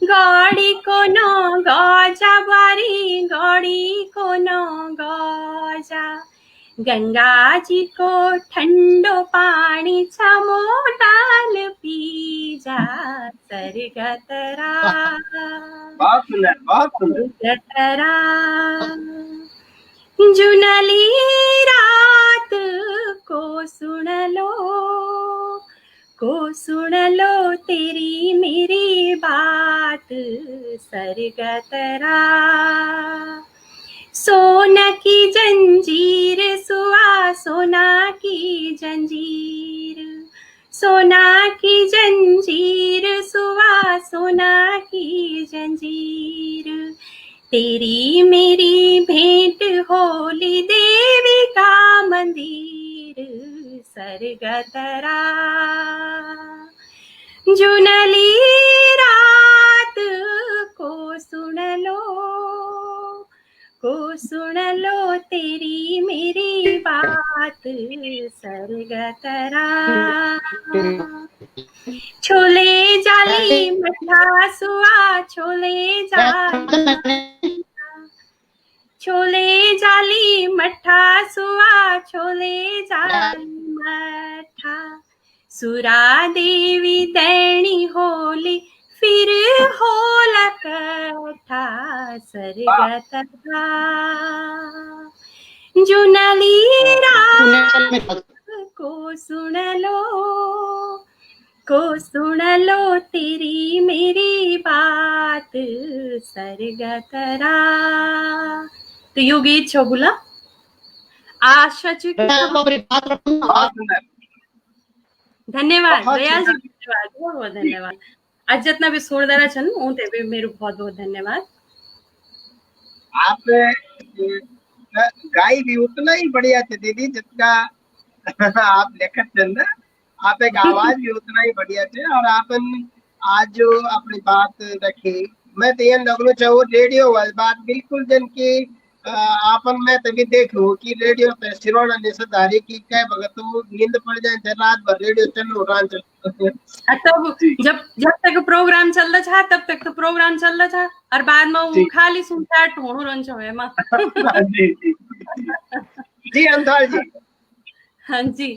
गौड़ी को नो गौजा बारी गौड़ी को नो गौजा। गंगा जी को ठंडो पानी छमो डाल पी जा सरगतरा सरगतरा। जुनली रात को सुन लो तेरी मेरी बात सरगतरा। सोना की जंजीर सुआ सोना की जंजीर सोना की जंजीर सुआ सोना की जंजीर। तेरी मेरी भेंट होली देवी का मंदिर सरगतरा। जुनली रात को सुन लो तेरी मेरी बात सरगतरा। छोले जाली मठा सुआ छोले जाली मठा सुआ छोले जाली मठा। सुरा देवी दैनी होली फिर होला कथा सरगतरा। जुनली रात को सुन लो तेरी मेरी बात सरगतरा। तो यो गीत छो बोला आशा जी धन्यवाद दयाल जी धन्यवाद बहुत बहुत धन्यवाद। आज जितना भी सुनदारा छन उनते भी मेरे बहुत बहुत धन्यवाद। आप गाई भी उतना ही बढ़िया थे दीदी जितना आप लेखक थे ना। आप एक आवाज भी उतना ही बढ़िया थे और आपन आज जो अपनी बात रखी मैं तो ये लगना चाहूँ रेडियो वाली बात बिल्कुल जन की आपन मैं तभी देख लूँ कि रेडियो पे सिरोना निषाधारी की कह भगत नींद पड़ जाए रात भर रेडियो चलो रान तब जब तक प्रोग्राम चल रहा था तब तक तो प्रोग्राम चल रहा था और बाद में वो खाली सुनता ढूंढ रन छो है मां। जी अंधाल जी। हाँ जी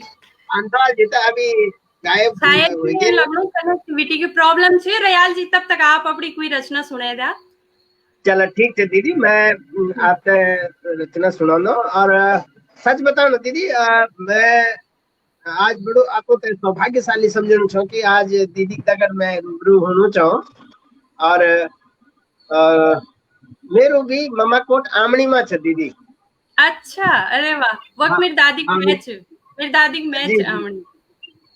अंधाल जी तो अभी गायब शायद लगनो कनेक्टिविटी की प्रॉब्लम छे। रयाल जी तब तक आप अपनी कोई रचना सुनाए दा। चलो ठीक है दीदी मैं आपने रचना सुना दो। और सच बताओ ना दीदी मैं आज बड़ो आपको तो सौभाग्यशाली समझना चाहूँ कि आज दीदी अगर मैं रूबरू होना चाहूँ। और मेरू भी ममाकोट आमणी में छे दीदी। अच्छा, अरे वाह, वो हाँ, मेरी दादी की आमणी। मैच, मेरी दादी की मैच जी आमणी।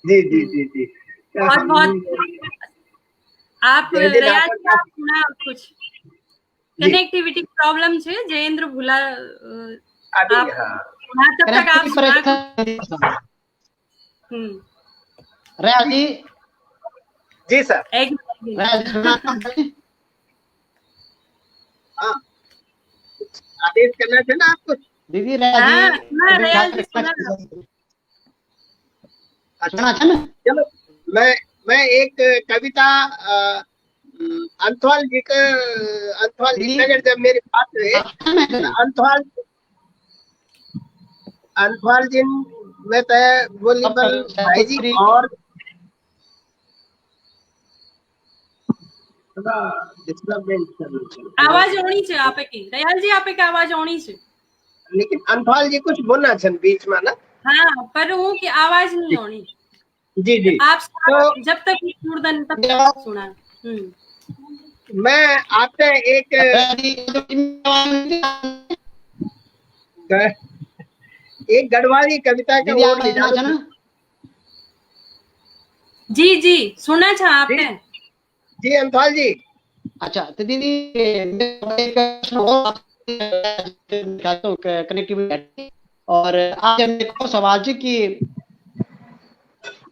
जी जी जी जी। बहुत बहुत आप जय जय रयाज नाटक आप सुना कुछ जी कनेक्टिविटी प्रॉब्लम छे जयेंद्र भूला अभी आप हाँ हाँ तब तक आप सुना रयाज जी जी सर। एक रयाज जी सुना हाँ आदेश करना थे ना आपको। दीदी रयाज हाँ जी सुना रयाज जी सुना सुना था ना। चलो मैं एक कविता अंथवाल जी का अंथवाल जी दीदी नगर जब मेरी बात हुई तो अंथवाल जी में तय बोली बल भाई जी और आवाज होनी चाहिए आपे की रयाल जी आपे की आवाज होनी चाहिए लेकिन अंथवाल जी कुछ बोलना छन बीच में ना। हाँ पर वो की आवाज नहीं होनी। जी जी आप तो जब तक मूर्धन तब तक सुना। मैं आपसे एक गढ़वाली कविता का और ले जाना। जी जी सुना था आपने। जी अंथवाल जी। अच्छा तो दीदी एक कनेक्टिविटी और आज देखो सवाल जी कि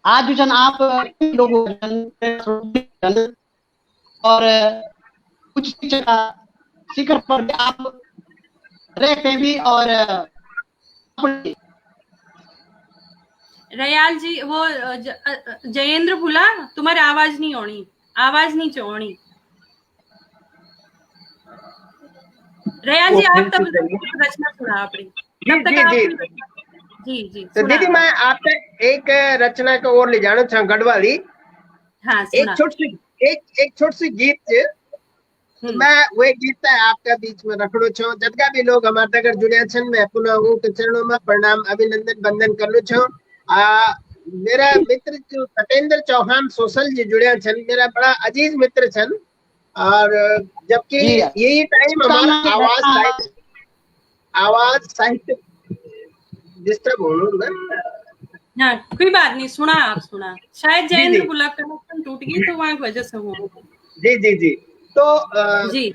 आज जन आप लोग और कुछ शिखर पर आप रहते भी और रयाल जी वो जयेंद्र भूला तुम्हारी आवाज नहीं होनी आवाज नहीं होनी। रयाल जी आप तब रचना सुना अपनी तब तक आप जी जी तो दीदी मैं आपसे एक रचना को और ले जाना चाहूँ गढ़वाली। हाँ एक छोटी सी गीत मैं वे गीत आपका बीच में रखड़ो छो जतका भी लोग हमारे तक जुड़े छन मैं पुनः उनके चरणों में प्रणाम अभिनंदन बंदन करू छो। मेरा मित्र जो सतेंद्र चौहान सोशल जी जुड़े छन मेरा बड़ा अजीज मित्र छन और जबकि यही टाइम हमारा आवाज साहित्य डिस्टर्ब हो हाँ कोई बात नहीं सुना आप सुना शायद जयेंद्र गुलाब कनेक्शन टूट गई तो वहां की वजह से हुआ। जी जी जी तो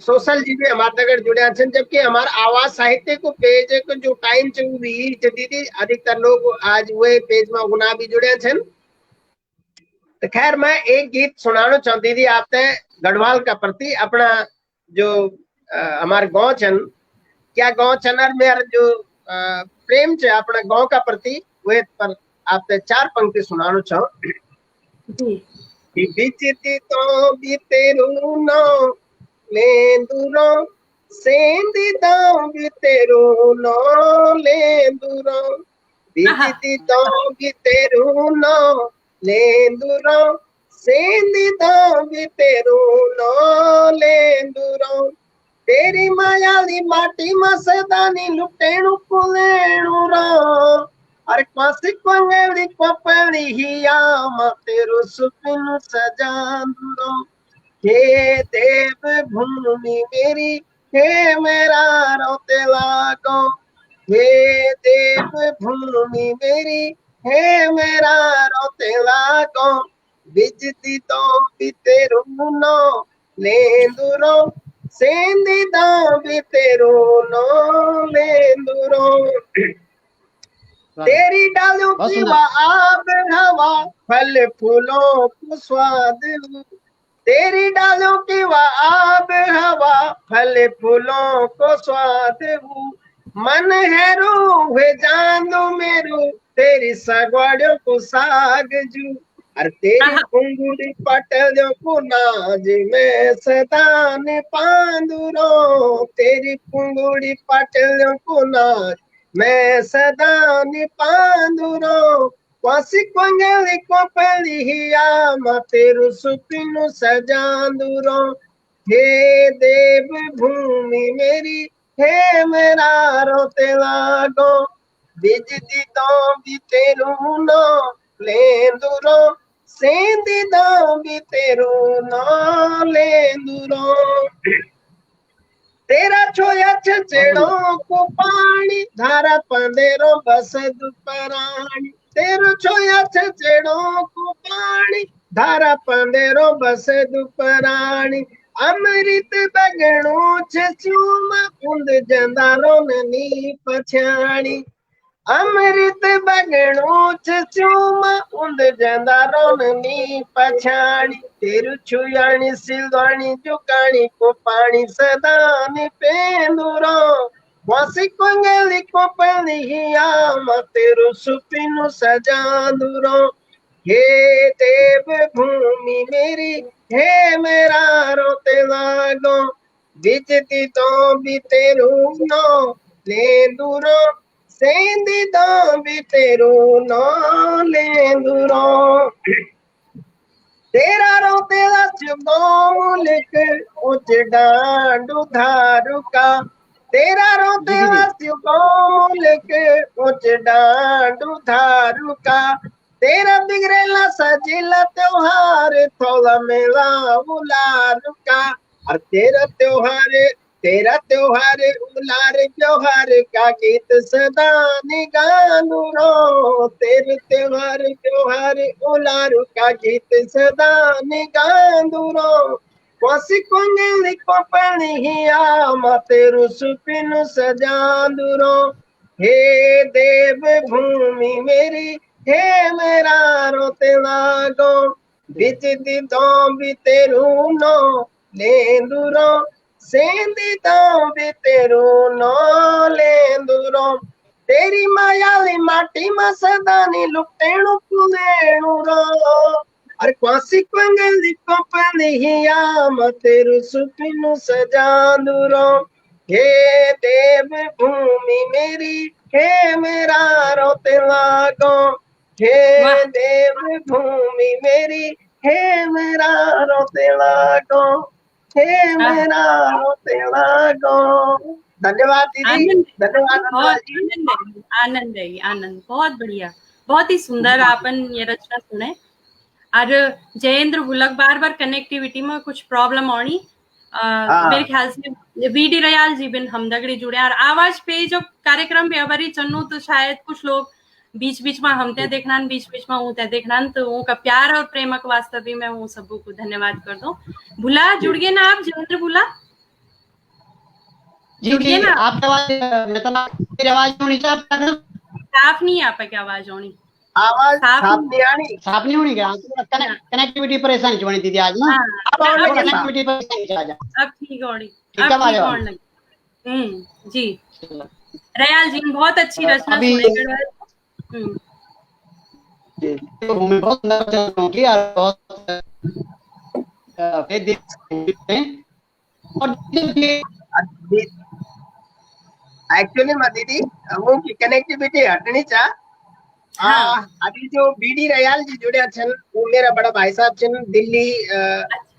सोशल जी भी हमारे तक जुड़े छन जबकि हमारा आवाज साहित्य को पेज को जो टाइम च भी दीदी अधिकतर लोग आज वे पेज में गुना भी जुड़े छन। तो खैर मैं एक गीत सुनाना चाहती थी आपसे गढ़वाल का प्रति अपना जो हमारे गांव छन क्या गांव चनर में जो प्रेम च अपना गांव का प्रति वे पर आपसे चार पंक्ति सुनाना चाहूं। बिचती तो बीतेरू नो लेंदुरो सेंदी दाओ बीतेरू नो लेंदुरो बिचती तो बीतेरू नो लेंदुरो सेंदी दाओ बीतेरू नो लेंदुरो तेरी मायाली माटी में सदानी लुटेणु पुलेणु रो अरे पासी पंगली पपली हिया तेरू सुपिन सजांदुरो हे देव भूमि मेरी हे मेरा रोते लागो हे देव भूमि मेरी हे मेरा रोते लागो बिजती तो बीतेरू नो लेंदुरो सेंदी दाओ बीतेरू नो लेंदुरो तेरी डालों की आब हवा फल फूलों को स्वाद तेरी डालों की आब हवा फल फूलों को स्वाद मन है रूह जानो मेरो तेरी सगवाड़ों को साग जू और तेरी कुंगुड़ी पटलों को नाज में सदान पांदुरो तेरी कुंगुड़ी पटलों को नाज मैं सदा निपांदुरो वासी कोंगली कोपली हिया तेरु सुपिनु सजांदुरो हे देव भूमि मेरी हे मेरा रोते लागो बिजदी तो बीतेरू नो लेंदुरो सेंदी दो बीतेरू नो लेंदुरो तेरा छोया छेड़ो को पानी धारा पंदेरो बस दुपरानी। तेरो छोया छेड़ो को पानी धारा पंदेरो बस दुपरानी। अमृत बगणो चूमा कुंद जंदारो नी पछाणी। अमृत बगणो चूमा कुंद जंदारो नी पछाणी। तेरु छुयाणी सिलवाणी जुकाणी को पानी सदा नि पेंदुरो। वासी कोंगली को पलिया तेरु सुपिनु सजांदुरो। हे देव भूमि मेरी हे मेरा रोते लागो। बिजती तो भी तेरू नो लेंदुरो। सेंदी तो भी तेरू नो लेंदुरो। तेरा रोते लक्ष्य उच डांडू धारुका। तेरा रोते लक्ष्य उच डांडू धारुका। तेरा बिगड़ेला सजिला त्योहार थोड़ा मेला उलारुका। और तेरा त्योहार उलार त्योहार का गीत सदा निगानू रो। तेरे त्योहार उलार का गीत सदा निगानू रो। वासी कोंगली को पनिया तेरु सुपिनु सजांदुरो। हे देव भूमि मेरी हे मेरा रोते लागो। बिजती तो भी तेरू नो लेंदुरो। सेंदी तो भी तेरू नो लेंदुरो। तेरी मायाली माटी मा सदा नी लुटेणु पुलेणु रो। और क्वासी कोंगली को पनिया तेरु सुपिनु सजांदुरो। हे देव भूमि मेरी हे मेरा रोते लागो। हे देव भूमि मेरी हे मेरा रोते लागो। हे मेरा रोते लागो। धन्यवाद दीदी, धन्यवाद। आनंद बहुत बढ़िया, बहुत ही सुंदर आपन ये रचना सुने। और जयेंद्र भुलक बार बार कनेक्टिविटी में कुछ प्रॉब्लम आनी। मेरे ख्याल से वीडी रयाल जी बिन हमदगड़ी जुड़े और आवाज पे जो कार्यक्रम पे अबरी चन्नू तो शायद कुछ लोग बीच बीच में हमते देखना बीच बीच में उते देखना तो उनका प्यार और प्रेमक वास्ते भी मैं वो सबको को धन्यवाद कर दूं। भुला जुड़ गए ना आप जयेंद्र भुला? जुड़िए ना आप। आवाज होनी चाहिए, साफ नहीं आप क्या आवाज होनी? आवाज साफ नहीं होनी क्या? कनेक्टिविटी परेशानी जो बनी दीदी आज ना। अब कनेक्टिविटी परेशानी आ जा। अब ठीक होनी, अब ठीक होने लगी। जी रयाल जी बहुत अच्छी रचना सुनी। तो मैं बहुत सुंदर की और बहुत एक्चुअली दीदी वो की कनेक्टिविटी हटनी चा। अभी जो बीडी रयाल जी जुड़े छन वो मेरा बड़ा भाई साहब छन दिल्ली।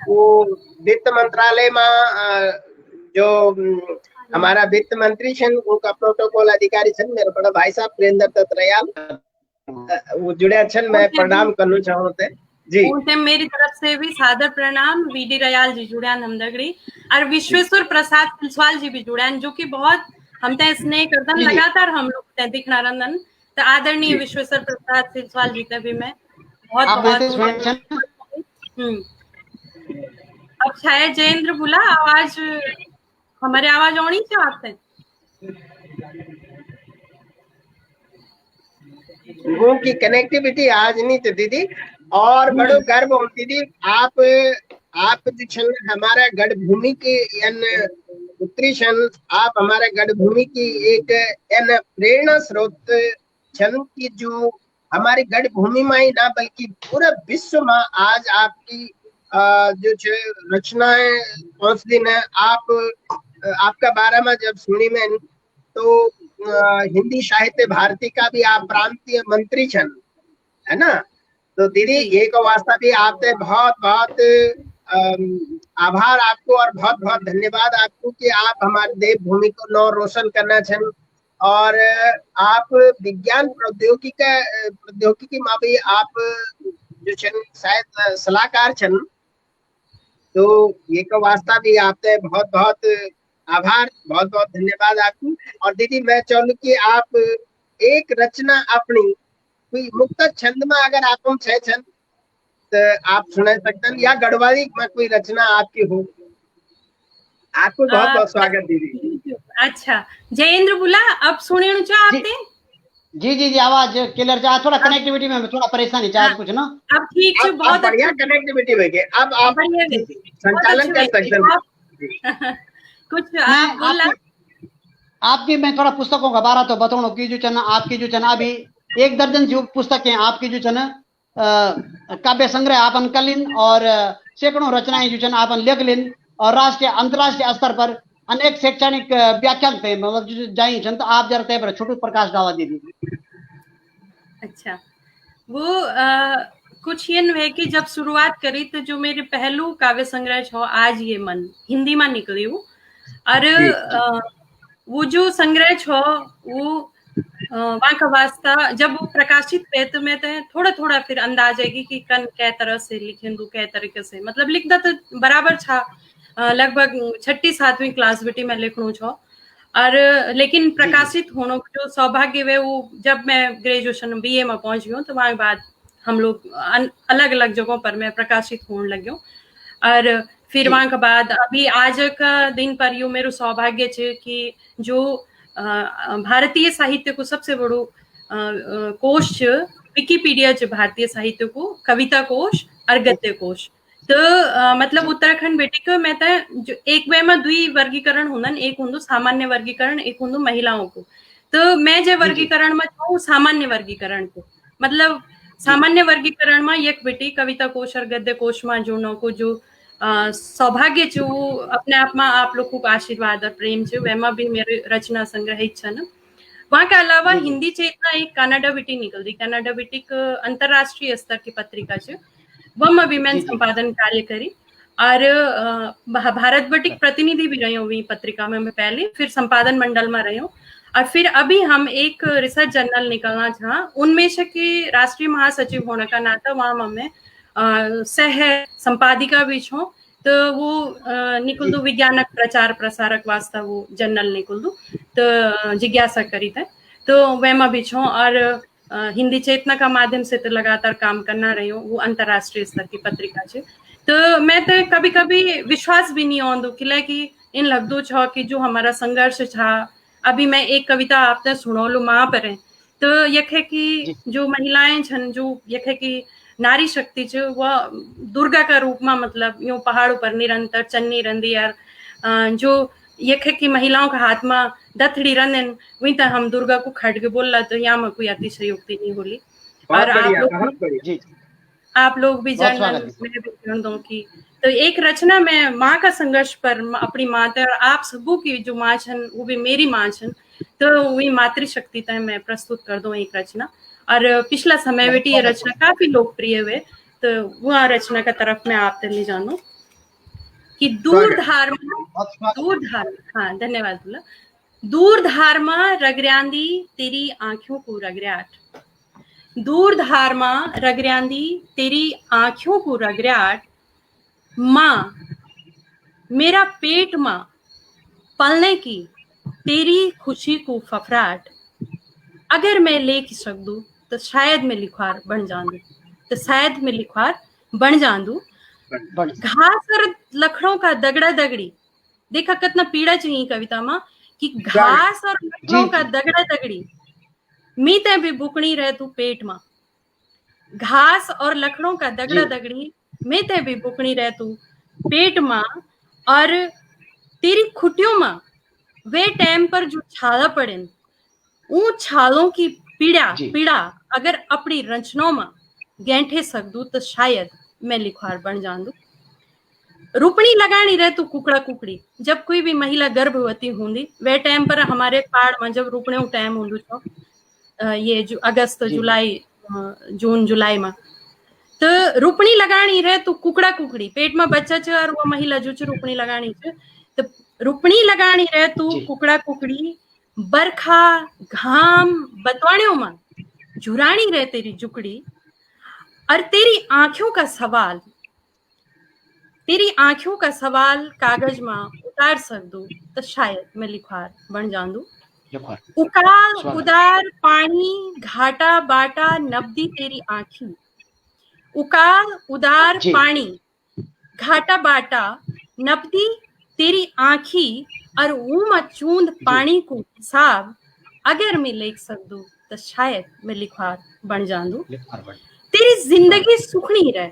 वो वित्त मंत्रालय में जो हमारा वित्त मंत्री छन उनका प्रोटोकॉल अधिकारी छन मेरा बड़ा भाई साहब प्रेंद्र दत्त रयाल वो जुड़े छन। मैं प्रणाम करना चाहूँ जी। उनसे मेरी तरफ से भी सादर प्रणाम। वीडी रयाल जी जुड़ान हमदगड़ी और विश्वेश्वर प्रसाद कुलसवाल जी भी जुड़ान जो कि बहुत हमते स्नेह करदन लगातार हम लोग ते दिखना रंदन। तो आदरणीय विश्वेश्वर प्रसाद कुलसवाल जी का भी मैं बहुत अब शायद जयेंद्र भुला आवाज हमारे आवाज आनी चाहिए आपसे। वो की कनेक्टिविटी आज नहीं तो दीदी और बड़ो गर्व हो दीदी। आप हमारा गढ़ भूमि की उत्तरी छन। आप हमारे गढ़ भूमि की एक प्रेरणा स्रोत छन की जो हमारी गढ़ भूमि में ही ना बल्कि पूरे विश्व में आज आपकी जो रचनाएं पहुंचती न। आपका बारे में जब सुनी मैं तो हिंदी साहित्य भारती का भी आप प्रांतीय मंत्री छन है ना। तो दीदी एक वास्ता भी आपसे बहुत बहुत आभार आपको और बहुत बहुत धन्यवाद आपको कि आप हमारे देवभूमि को नौ रोशन करना छन। और आप विज्ञान प्रौद्योगिकी में भी आप जो छन शायद सलाहकार छन। तो एक वास्ता भी आपसे बहुत बहुत आभार, बहुत बहुत धन्यवाद आपको। और दीदी मैं चाहूँ कि आप एक रचना अपनी कोई मुक्त छंद में अगर आप छे छन तो आप सुना सकते हैं, या गढ़वाली में कोई रचना आपकी हो। आपको बहुत बहुत स्वागत दीदी। अच्छा जयेंद्र बुला, अब सुने आपने? जी जी जी, आवाज क्लियर जा, थोड़ा कनेक्टिविटी में थोड़ा परेशानी चाह कुछ ना। अब ठीक है, बहुत बढ़िया कनेक्टिविटी हो गई। अब आप संचालन कर सकते हैं। कुछ आप बोला आपकी मैं थोड़ा पुस्तकों का बारा तो बताऊँ की जो चना आपकी जो चना अभी 1 दर्जन जो पुस्तकें आपकी जो चना काव्य संग्रह आपन कलिन और सैकड़ों रचनाएं जो चना आपन लेख लिन और राष्ट्रीय अंतर्राष्ट्रीय स्तर पर अनेक शैक्षणिक व्याख्यान थे, मतलब जो जाई छन तो आप जरा ते पर छोटू प्रकाश डावा दीदी। अच्छा, वो कुछ ये है कि जब शुरुआत करी तो जो मेरे पहलू काव्य संग्रह छो आज ये मन हिंदी में निकली हूँ। और वो जो संग्रह छो वो वहाँ का वास्ता जब वो प्रकाशित पे तो मैं थोड़ा थोड़ा फिर अंदाज आएगी कि कन कै तरह से लिखें दू कै तरीके से, मतलब लिखदा तो बराबर छा लगभग 6ठी-7वीं क्लास बेटी में लिखणु छो। और लेकिन प्रकाशित होने का जो सौभाग्य है वो जब मैं ग्रेजुएशन बीए में पहुंच गई तो वहाँ बाद हम लोग अलग अलग जगहों पर मैं प्रकाशित होने लग गई। और फिर वहाँ के बाद अभी आज का दिन पर यू मेरू सौभाग्य छे कि जो भारतीय साहित्य को सबसे बड़ो कोश विकिपीडिया च भारतीय साहित्य को कविता कोश और गद्य कोश। तो मतलब उत्तराखंड बेटी को मैं जो एक वे में दुई वर्गीकरण हुनन, एक हुंदु सामान्य वर्गीकरण, एक हुंदु महिलाओं को। तो मैं जो वर्गीकरण में छूं सामान्य वर्गीकरण को, मतलब सामान्य वर्गीकरण में एक बेटी कविता कोश और गद्य कोश में जोड़ने को जो सौभाग्य छे वो अपने आप में आप लोग को आशीर्वाद और प्रेम छे। वेमा भी मेरे रचना संग्रह छन। वहाँ के अलावा हिंदी चेतना एक कनाडा बेटी निकल दी, कनाडा बेटी अंतरराष्ट्रीय स्तर की पत्रिका छे, वह भी मैं संपादन कार्य करी। और भारत बटिक प्रतिनिधि भी रही हुई पत्रिका में मैं पहले, फिर संपादन मंडल में रही हूँ। और फिर अभी हम एक रिसर्च जर्नल निकलना था, उनमें से कि राष्ट्रीय महासचिव होने का नाता वहाँ मैं सह संपादिका भी छो। तो वो निकुल दो विज्ञानक प्रचार प्रसारक वास्ता वो जर्नल निकुल दो तो जिज्ञासा करी थे तो वह भी छो। और हिंदी चेतना का माध्यम से तो लगातार काम करना रही हूँ, वो अंतरराष्ट्रीय स्तर की पत्रिका है। तो मैं तो कभी कभी विश्वास भी नहीं आंदो कि इन लगदो छो कि जो हमारा संघर्ष था, अभी मैं एक कविता आपने सुनौलू माँ पर है तो यह है कि जो महिलाएं छन, जो यह है कि नारी शक्ति छे वह दुर्गा का रूप में, मतलब यूं पहाड़ों पर निरंतर चन्नी रंदी यार जो ये है कि महिलाओं का हाथ में दथड़ी रंदन वही तो हम दुर्गा को खड़ग बोलला, तो यहाँ में कोई अतिशयोक्ति नहीं होली। और आप लोग भी जानना, मैं भी जान दूं कि तो एक रचना में माँ का संघर्ष पर अपनी माता और आप सबों की जो माँ छन वो भी मेरी माँ छन, तो वही मातृशक्ति तक मैं प्रस्तुत कर दूं एक रचना। और पिछला समय बेटी ये रचना काफी लोकप्रिय हुए, तो वह रचना का तरफ मैं आप ले जानू कि दूरधार, हाँ धन्यवाद बोला। दूरधार में रगऱ्यांदी तेरी आंखों को रगराट, दूरधार में रगऱ्यांदी तेरी आंखों को रगराट, माँ मेरा पेट माँ पलने की तेरी खुशी को फफराट, अगर मैं लेख सकूं तो शायद मैं लिखवार बन जाऊं, तो शायद मैं लिखवार बन जाऊं। घास और लकड़ों का दगड़ा दगड़ी, देखा कितना पीड़ा चाहिए कविता में कि घास और लकड़ों का दगड़ा दगड़ी मीते भी बुकनी रह तू पेट में, घास और लकड़ों का दगड़ा दगड़ी मीते भी बुकनी रह तू पेट में। और तेरी खुटियों में वे टाइम पर जो छाला पड़े उन छालों की पीड़ा अगर अपनी रचनाओं में गैंठे सकूं तो शायद मैं लिखवार बन जाऊं। रुपणी लगानी रहे तो कुकड़ा कुकड़ी, जब कोई भी महिला गर्भवती होंगी वे टाइम पर हमारे पहाड़ में जब रुपणे टाइम होंदू छो, ये जो अगस्त जुलाई जून जुलाई में, तो रुपणी लगानी रहे तो कुकड़ा कुकड़ी पेट में बच्चा छ और वो महिला जो रुपणी लगानी छ, तो रुपणी लगानी रहे तो कुकड़ा कुकड़ी, बरखा घाम बतवाणियों में झुरानी रहे तेरी जुकड़ी। और तेरी आंखों का सवाल कागज में उतार सकदू तो शायद मैं लिखवार बन जांदू। लिखवार उकाल उदार पानी घाटा बाटा नबदी तेरी आँखी। उकाल उदार पानी घाटा बाटा नबदी तेरी आँखी और ऊम चूंद पानी को हिसाब अगर मैं लिख सकदू तो शायद मैं लिखवार बन जांदू। तेरी जिंदगी सुखनी रहे,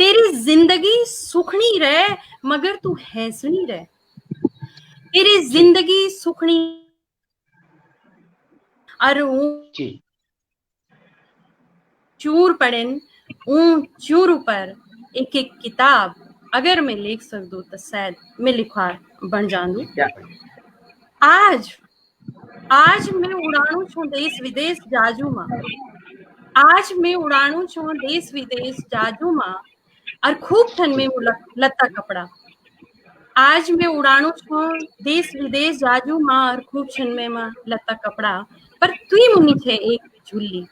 तेरी जिंदगी सुखनी रहे मगर तू हैसनी रहे। तेरी जिंदगी सुखनी और चूर पड़न चूर ऊपर एक एक किताब अगर मैं लिख सकदू तो शायद मैं लिखवार बन जांदू। आज मैं उड़ानू छू देश विदेश जाजू मां। आज मैं उड़ानू छू देश विदेश जाजू मां और खूब ठन में लत्ता कपड़ा। आज मैं उड़ानू छू देश विदेश जाजू मां और खूब ठन में मां लत्ता कपड़ा। पर तुई मुन्नी छे एक झुल्ली,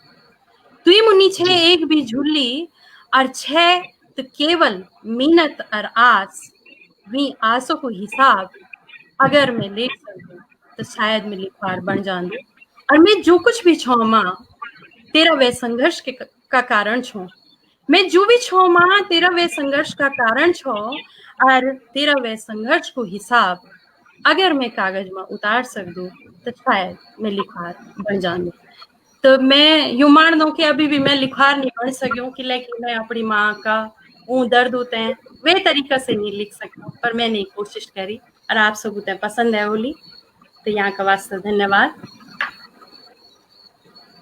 तुई मुन्नी छे एक भी झुल्ली और छे तो केवल मेहनत और आस। वी आसों को हिसाब अगर मैं लिख सकूं तो शायद मैं लिखवार बन जाऊं। और मैं जो कुछ भी छो मां तेरा वे संघर्ष का कारण छो। मैं जो भी छो मां तेरा वे संघर्ष का कारण छो और तेरा वे संघर्ष को हिसाब अगर मैं कागज में उतार सकूं तो शायद मैं लिखवार बन जाऊं। तो मैं यूं मान दू कि अभी भी मैं लिखवार नहीं बन सकूं कि लेकिन मैं अपनी माँ का ऊ दर्द होते हैं वे तरीका से नहीं लिख सकूं, पर मैंने कोशिश करी और आप सब उतने पसंद है बोली तो यहाँ का वास्ते धन्यवाद।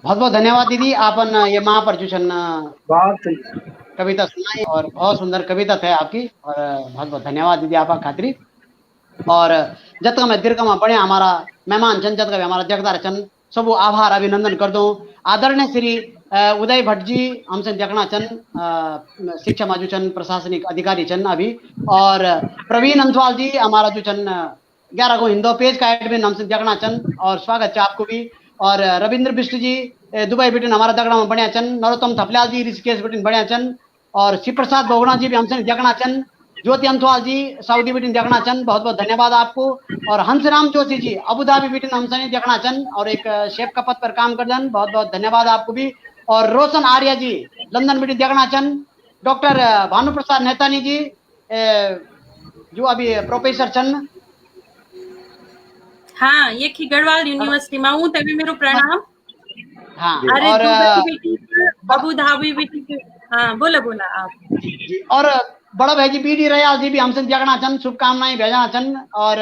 बहुत बहुत धन्यवाद दीदी। आपन ये माँ पर जो कविता सुनाई और बहुत सुंदर कविता थे आपकी और बहुत बहुत धन्यवाद दीदी आपका खातिर। और जत का मैं दीर्घ में बढ़िया हमारा मेहमान चंद जत का हमारा जगदार चंद सब आभार अभिनंदन कर दो। आदरणीय श्री उदय भट्ट जी हमसे देखना चंद शिक्षा माजू चंद प्रशासनिक अधिकारी चंद अभी और प्रवीण अंसवाल जी हमारा जो चंद 11 को हिंदो पेज का एडमिन हमसे देखना चंद और स्वागत है आपको भी। और रविंद्र बिष्ट जी दुबई बिटिन हमारा दगड़ा में बढ़िया चंद। नरोत्तम थपलियाल जी ऋषिकेश बिटिन बढ़िया चंद और शिव प्रसाद बोगड़ा जी भी हमसे देखना चंद। ज्योति अंसवाल जी सऊदी बिटिन देखना चंद बहुत बहुत धन्यवाद आपको। और हंसराम जोशी जी अबू धाबी बिटिन हमसे देखना चंद और एक शेफ का पद पर काम कर दन बहुत बहुत धन्यवाद आपको भी। और रोशन आर्या जी लंदन बिटिन देखना चंद। डॉक्टर भानु प्रसाद नेतानी जी जो अभी प्रोफेसर चंद हाँ ये गढ़वाल यूनिवर्सिटी में हूँ तभी मेरो प्रणाम। हाँ अरे और अबू धाबी बेटी हाँ बोला आप जी। और बड़ा भाई जी बीडी रयाल जी भी हमसे देखना चंद शुभकामनाएं भेजना चंद। और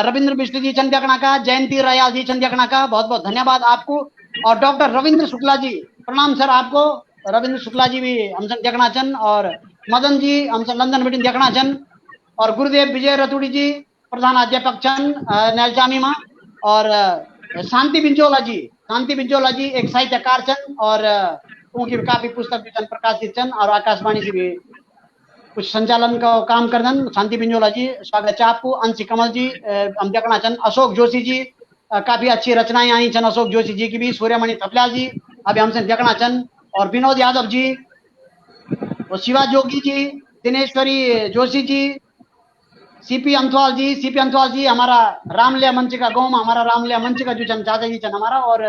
रविंद्र बिष्ट जी चंद देखना का जयंती रयाल जी चंद देखना का बहुत बहुत धन्यवाद आपको। और डॉक्टर रविंद्र शुक्ला जी प्रणाम सर आपको। रविंद्र शुक्ला जी भी हमसे देखना चंद और मदन जी हमसे लंदन मीटिंग देखना चंद। और गुरुदेव विजय रतुड़ी जी प्रधान अध्यापक चंद नैलचामी माँ। और शांति बिंजोला जी एक साहित्यकार चंद और उनकी काफी पुस्तक भी चंद प्रकाशित चंद और आकाशवाणी से भी कुछ संचालन का काम कर दन। शांति बिंजोला जी स्वागत है आपको। अंशी कमल जी हम देखना चंद। अशोक जोशी जी काफी अच्छी रचनाएं आई चंद अशोक जोशी जी की भी। सूर्यमणि थपलियाल जी अभी हमसे देखना चंद। और विनोद यादव जी और शिवा जोगी जी दिनेश्वरी जोशी जी सीपी अंथवाल जी हमारा रामलिया मंच का गाँव में हमारा रामलिया मंच का जो चंद चाचा जी चंद हमारा और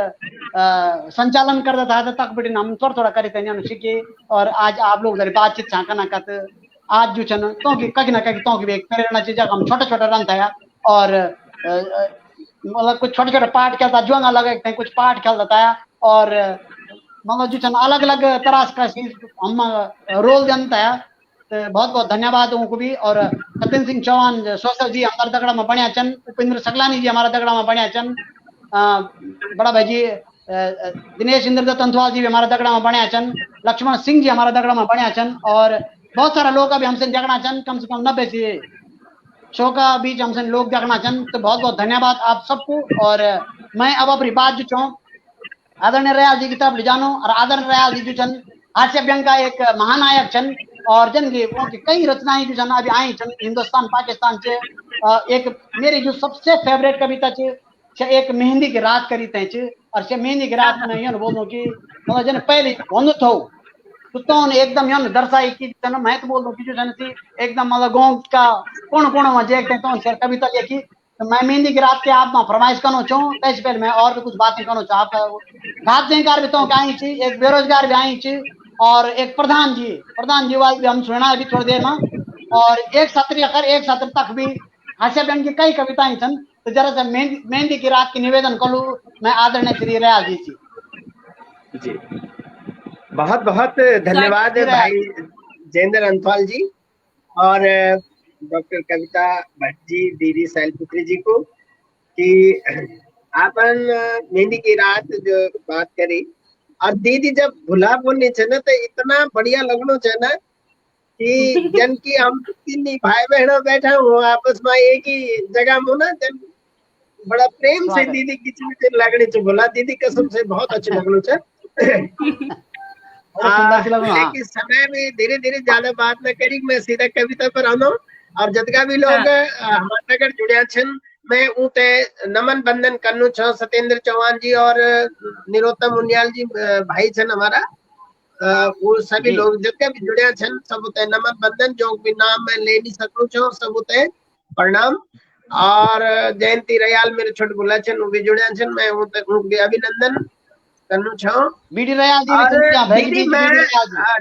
संचालन कर रहा था तक बेटे हम थोड़ा करे थे सीखे। और आज आप लोग उधर बातचीत छाना करते आज जो चन तो कहीं ना कहीं तो की प्रेरणा चीज हम छोटे रन था और मतलब कुछ छोटे पाठ खेलता जुआंगा लगे कुछ पाठ खेल देता है और मतलब जो चन अलग अलग तरह का हम रोल जनता है। तो बहुत बहुत धन्यवाद उनको भी। और सत्यन सिंह चौहान सोशल जी हमारा दगड़ा में बढ़िया चंद। उपेंद्र सकलानी जी हमारा दगड़ा में बढ़िया चंद। बड़ा भाई जी दिनेश इंद्रदत्त अंथवाल जी भी हमारा दगड़ा में बढ़िया चंद। लक्ष्मण सिंह जी हमारा दगड़ा में बढ़िया चंद। और बहुत सारा लोग अभी हमसे देखना चंद कम से कम 90 से 100 का बीच हमसे लोग देखना चंद। तो बहुत बहुत धन्यवाद आप सबको। और मैं अब अपनी बात जो चाहूँ आदरणीय रयाल जी की तरफ ले जानो। और आदरणीय रयाल जी जो चंद हास्य व्यंग का एक महानायक चंद और जन की कई रचनाएं जो चंद अभी आई चंद हिंदुस्तान पाकिस्तान से। एक मेरी जो सबसे फेवरेट कविता एक मेहंदी की रात करी थे और मेहंदी की रात में ये बोलो कि मतलब जन पहले भन्नु थो तो एकदम yon दर्शाई कि तना मैं तो बोल दूं कि जो जनसी एकदम मतलब गांव का कोण में देखते तो शेर कविता लिखी तो मैं मेहंदी की रात के आप में फरमाइश करना चाहूँ। तैसे पहले मैं और भी कुछ बातें करना चाहता। घात जानकार भी तो आई थी, एक बेरोजगार भी आई थी और एक प्रधान जी वाल भी हम सुना अभी थोड़ी देर में। और एक सत्र तक भी हास्य बहन की कई कविताएं छन। तो जरा सा मेहंदी की रात की निवेदन करूँ मैं आदरणीय श्री रयाल जी से। जी बहुत बहुत धन्यवाद भाई जयेंद्र अंथवाल जी और डॉक्टर कविता भट्ट जी, दीदी शैलपुत्री जी को कि आपन मेहंदी की रात जो बात करी और दीदी जब भुला बोलनी छे ना तो इतना बढ़िया लगनो छे ना कि जन की हम तीन भाई बहनों बैठा हूँ आपस में एक ही जगह में ना, जन बड़ा प्रेम से दीदी की लगनी छे। भुला दीदी कसम से बहुत अच्छी लगनो छे। लेकिन समय में धीरे धीरे ज्यादा बात न करी, मैं सीधा कविता पर आना और जतका भी लोग हमारे नगर जुड़िया छन मैं उते नमन बंदन करनु छ। सत्येंद्र चौहान जी और निरोत्तम उनियाल जी भाई छन हमारा, वो सभी लोग जितने भी जुड़िया छन सब उते नमन बंदन, जो भी नाम मैं ले नहीं सकूं छो सब उते प्रणाम। और जयंती रयाल मेरे छोटे बुला छन वो भी जुड़िया छन, मैं उते उनके अभिनंदन करनु छो। बीडी रयाल जी और दीदी मैं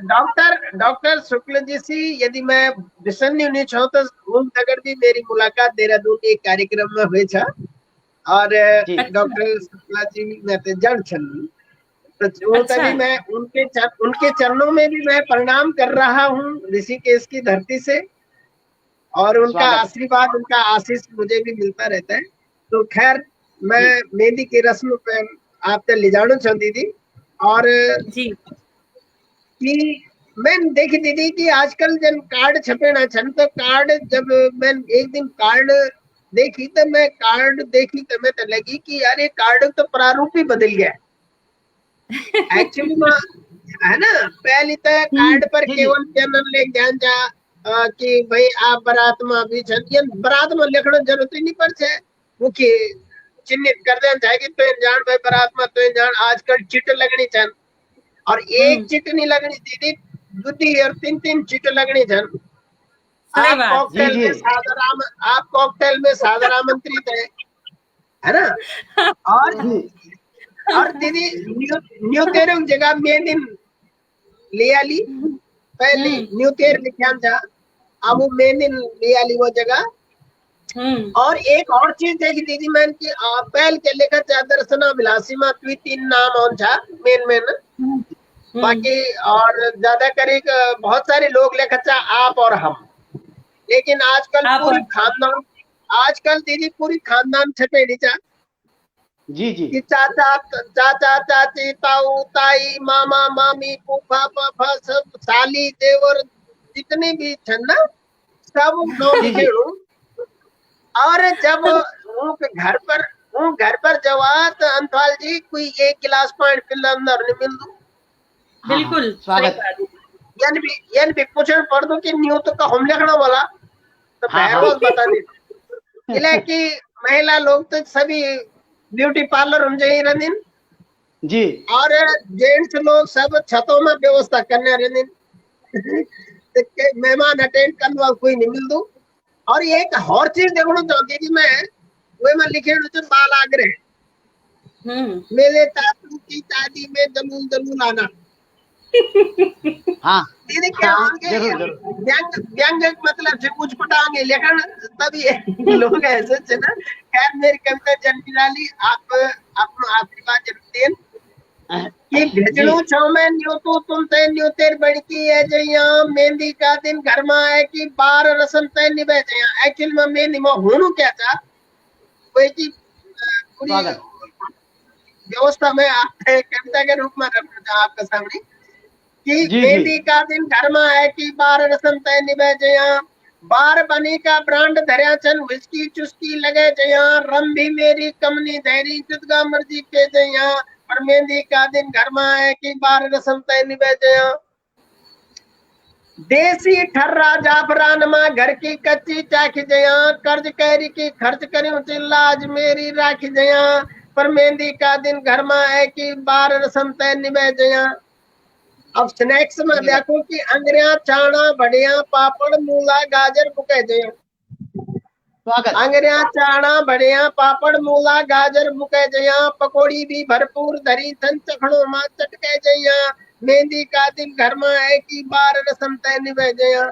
डॉक्टर शुक्ल जी सी यदि मैं विसन नहीं छो तो घूम नगर भी मेरी मुलाकात देहरादून के कार्यक्रम में हुई छा और डॉक्टर शुक्ला जी मैं तो जड़ छन तो वो तभी मैं उनके चरणों में भी मैं प्रणाम कर रहा हूँ ऋषिकेश की धरती से और उनका आशीर्वाद उनका आशीष मुझे भी मिलता रहता है। तो खैर मैं मेहंदी की रस्म पे आपसे ले जाना चाहूँ दीदी और जी कि मैं देखी दीदी कि आजकल जन कार्ड छपे ना छन तो कार्ड जब मैं एक दिन कार्ड देखी तो मैं तो लगी कि यार ये कार्ड तो प्रारूप ही बदल गया एक्चुअली में है ना। पहले तो कार्ड पर केवल चैनल ले ध्यान जा कि भाई आप बारात में अभी छन बारात में लिखना जरूरत ही नहीं पर छे मुख्य चिन्हित कर देना चाहे कि तो जान भाई बारात में तो जान आजकल चिट लगनी छन और एक चिट नहीं लगनी दीदी दूधी और तीन चिट लगनी छन। आप कॉकटेल में सादर आमंत्रित है ना। और दीदी न्यू तेरह जगह में दिन लिया ली पहले न्यू तेर लिखा था अब वो मेन दिन लिया ली वो जगह। और एक और चीज देखी दीदी मैंने कि पहल के लेकर दर्शना विलासी में तीन नाम और था मेन बाकी और ज्यादा करी बहुत सारे लोग लेकर था आप और हम, लेकिन आजकल दीदी पूरी खानदान छपे नीचा जी कि चाचा चाची ताऊ ताई मामा मामी फूफा पापा सब साली देवर जितने भी छन ना सब लोग लिखे। और जब घर पर जवा तो अंथवाल जी कोई एक गिलास पानी पिला अंदर नहीं मिल दू बिल्कुल स्वागत यानी भी पूछना पड़ दो कि न्यू तो का हम लिखना वाला तो रोज बता दी कि महिला लोग तो सभी ब्यूटी पार्लर हम जाई रहन जी और जेंट्स लोग सब छतों में व्यवस्था करने रहन मेहमान अटेंड करने कोई नहीं मिल दू। और एक और चीज देखना चाहती थी मैं वो में लिखे बाल आग्रह मेरे तातू की शादी में दलूल आना दीदी क्या व्यंग मतलब से कुछ पटाएंगे लेकिन तभी लोग ऐसे ना। खैर मेरी कविता जनमिलाली आप अपना आशीर्वाद जरूर दें कि भेजणो छो मैं न्यू तो तुम ते न्यू तेर बड़की है जया मेहंदी का दिन घर में है कि बार रसम ते निभे जया एक्चुअली में मेहंदी में होनु क्या था कोई की पूरी व्यवस्था में आप कविता के रूप में रखना आपके सामने कि मेहंदी का दिन घर में है कि बार रसम ते निभे जया बार बनी का ब्रांड धरिया चन विस्की चुस्की लगे जया रम भी मेरी कमनी धैरी जुदगा मर्जी के जया पर मेहंदी का दिन घर में है कि बार रसम तय निभे जया देसी ठर्रा जाफरान में घर की कच्ची चाख जया कर्ज कैरी की खर्च करूं चिल्लाज मेरी राख जया पर मेहंदी का दिन घर में है कि बार रसम तय निभे जया अब स्नैक्स में देखो कि अंगरिया चाणा बढ़िया पापड़ मूला गाजर बुके जयो। स्वागत। अंगरिया चाणा बढ़िया पापड़ मूला गाजर बुके जया, पकौड़ी भी भरपूर धरी थन चखड़ो मां चटके जया, मेहंदी का दिन घर में है कि बार रसम तय निभे जया।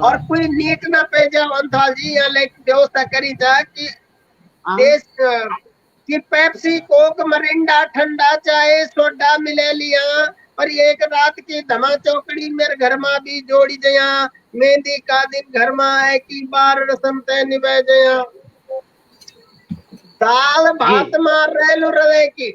और कोई नीट ना पे जाओ अंथाल जी, यहाँ लाइक व्यवस्था करी जा कि देश कि पेप्सी कोक मरिंडा ठंडा चाय सोडा मिले लिया, और एक रात की धमा चौकड़ी मेरे घर में भी जोड़ी जया, मेहंदी का दिन घर में है कि बार रसम तय निभे जया। दाल भात मार रेलू रवे की,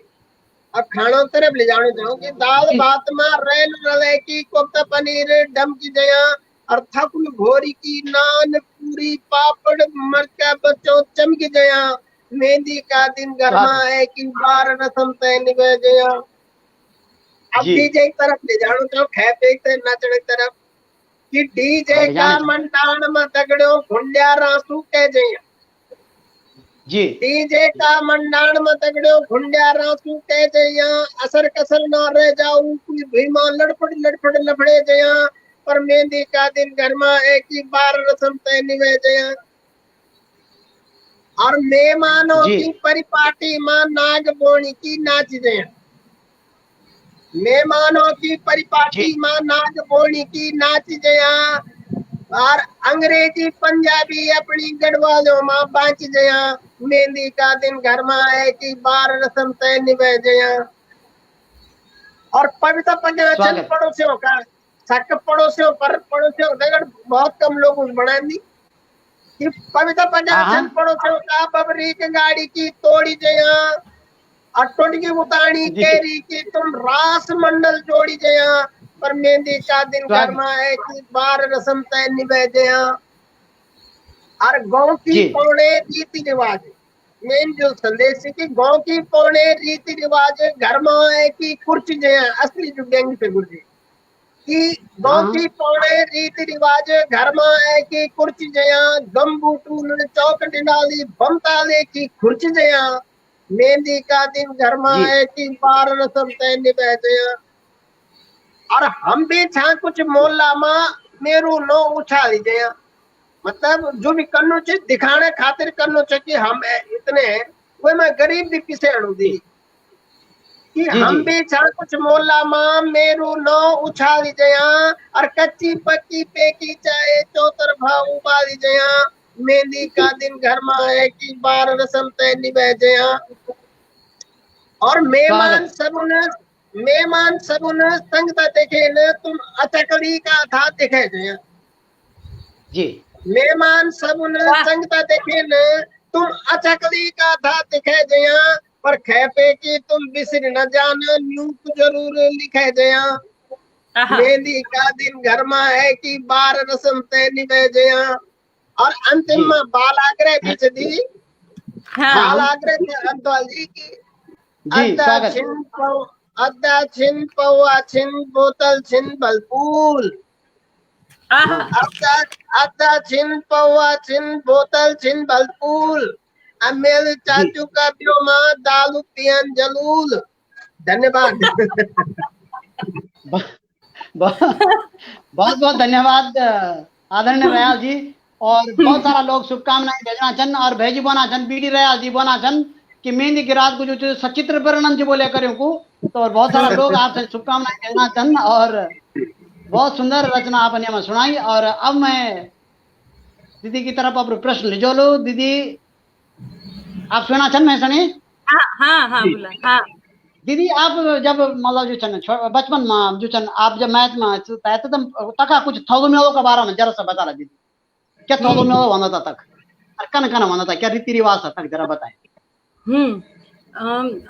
अब खानों तरफ ले जाने चाहूँ कि दाल भात मार रेलू रवे की, कोफ्ता पनीर डम की जया, और थकुल भोरी की नान पूरी पापड़ मरचा बच्चों चमकी जया, मेहंदी का दिन गरमा है कि बार रसम तय निभे जया। अब डीजे की तरफ ले जानो चाहो, खेपे की नाचने की तरफ कि डीजे का मंडाण में तगड़ो घुंडिया रासू कह जया जी। डीजे का मंडाण में तगड़ो घुंडिया रासू कह जया, असर कसर ना रह जाऊ कोई भीमा लड़पड़ लड़पड़ लफड़े जया, पर मेहंदी का दिन गरमा है कि बार रसम तय निभे जया। और मेहमानों की परिपाटी मां नाग बोनी की नाच जया, मेहमानों की परिपाटी मां नाग बोनी की नाच जया, और अंग्रेजी पंजाबी अपनी गढ़वालों मां बाँच जया, मेहंदी का दिन घर में है कि बार रसम तय निभे जया। और पवित्र पंचायत पड़ोसियों का शक पड़ोसियों पर पड़ोसियों बहुत कम लोग उस बनाएंगी कि पवित्र पंचायत पड़ोसियों का बबरीक गाड़ी की तोड़ी जया, अटोटी उतानी केरी की तुम रास मंडल जोड़ी जया, पर मेहंदी का दिन घर में है कि बार रसम तय निभे जया। और गाँव की पौड़े रीति रिवाज मेन जो संदेश है कि गाँव की पौड़े रीति रिवाज घर में है कि कुर्च जया, असली जो गैंग पे गुरजी कि गाँव की पौड़े रीति रिवाज घर में है कि कुर्च जया, गम्बूटू चौक डिंडाली बमताले की खुर्च जया, मेहंदी का दिन घर में है कि बार रसम तय निभे जया। और हम भी छा कुछ मोहल्ला में मेरू नो उछाल जया, मतलब जो भी करनो चाहिए दिखाने खातिर करनो चाहिए कि हम इतने वो मैं गरीब भी पीछे अड़ू दी कि हम भी छा कुछ मोहल्ला में मेरू नो उछाल जया, और कच्ची पक्की पेकी चाहे चौतरफा उबाली जया, मेहंदी का दिन घर में है कि बार रसम तय निभे जया। और मेहमान सबुन संगता देखे न तुम अचकड़ी का था दिखे जया जी, मेहमान सबुन संगता देखे न तुम अचकड़ी का था दिखे जया, पर खेपे की तुम बिसर न जाना न्यूक जरूर लिखे जया, मेहंदी का दिन घर में है कि बार रसम तय निभे जया। और अंतिम में बालाग्रह बीच दी बालाग्रह अंतवाल जी की अद्दा छिन पौआ छिन बोतल छिन बलपूल, अद्दा छिन पौआ छिन बोतल छिन बलपूल, मेरे चाचू का प्यो माँ दालू पियन जलूल। धन्यवाद। बहुत बहुत धन्यवाद आदरणीय रयाल जी, और बहुत सारा लोग शुभकामनाएं भेजना चन और भेजी बोना चन बीडी रयाल जी बोना चन कि मेहंदी की रात को जो सचित्र वर्णन जी बोले करें को, तो और बहुत सारा लोग आपसे शुभकामनाएं भेजना चन, और बहुत सुंदर रचना आपने हमें सुनाई। और अब मैं दीदी की तरफ अब प्रश्न ले लो। दीदी आप सुना चन मैं सुनी? हाँ बोला। हाँ दीदी आप जब मतलब जो चन बचपन में जो चन आप जब मैथ में तका कुछ थोगो मेलो के बारे में जरा सा बता दीदी, क्या थोगो मेलो होना था तक, कन कन होना था, क्या रीति रिवाज था तक, जरा बताएं।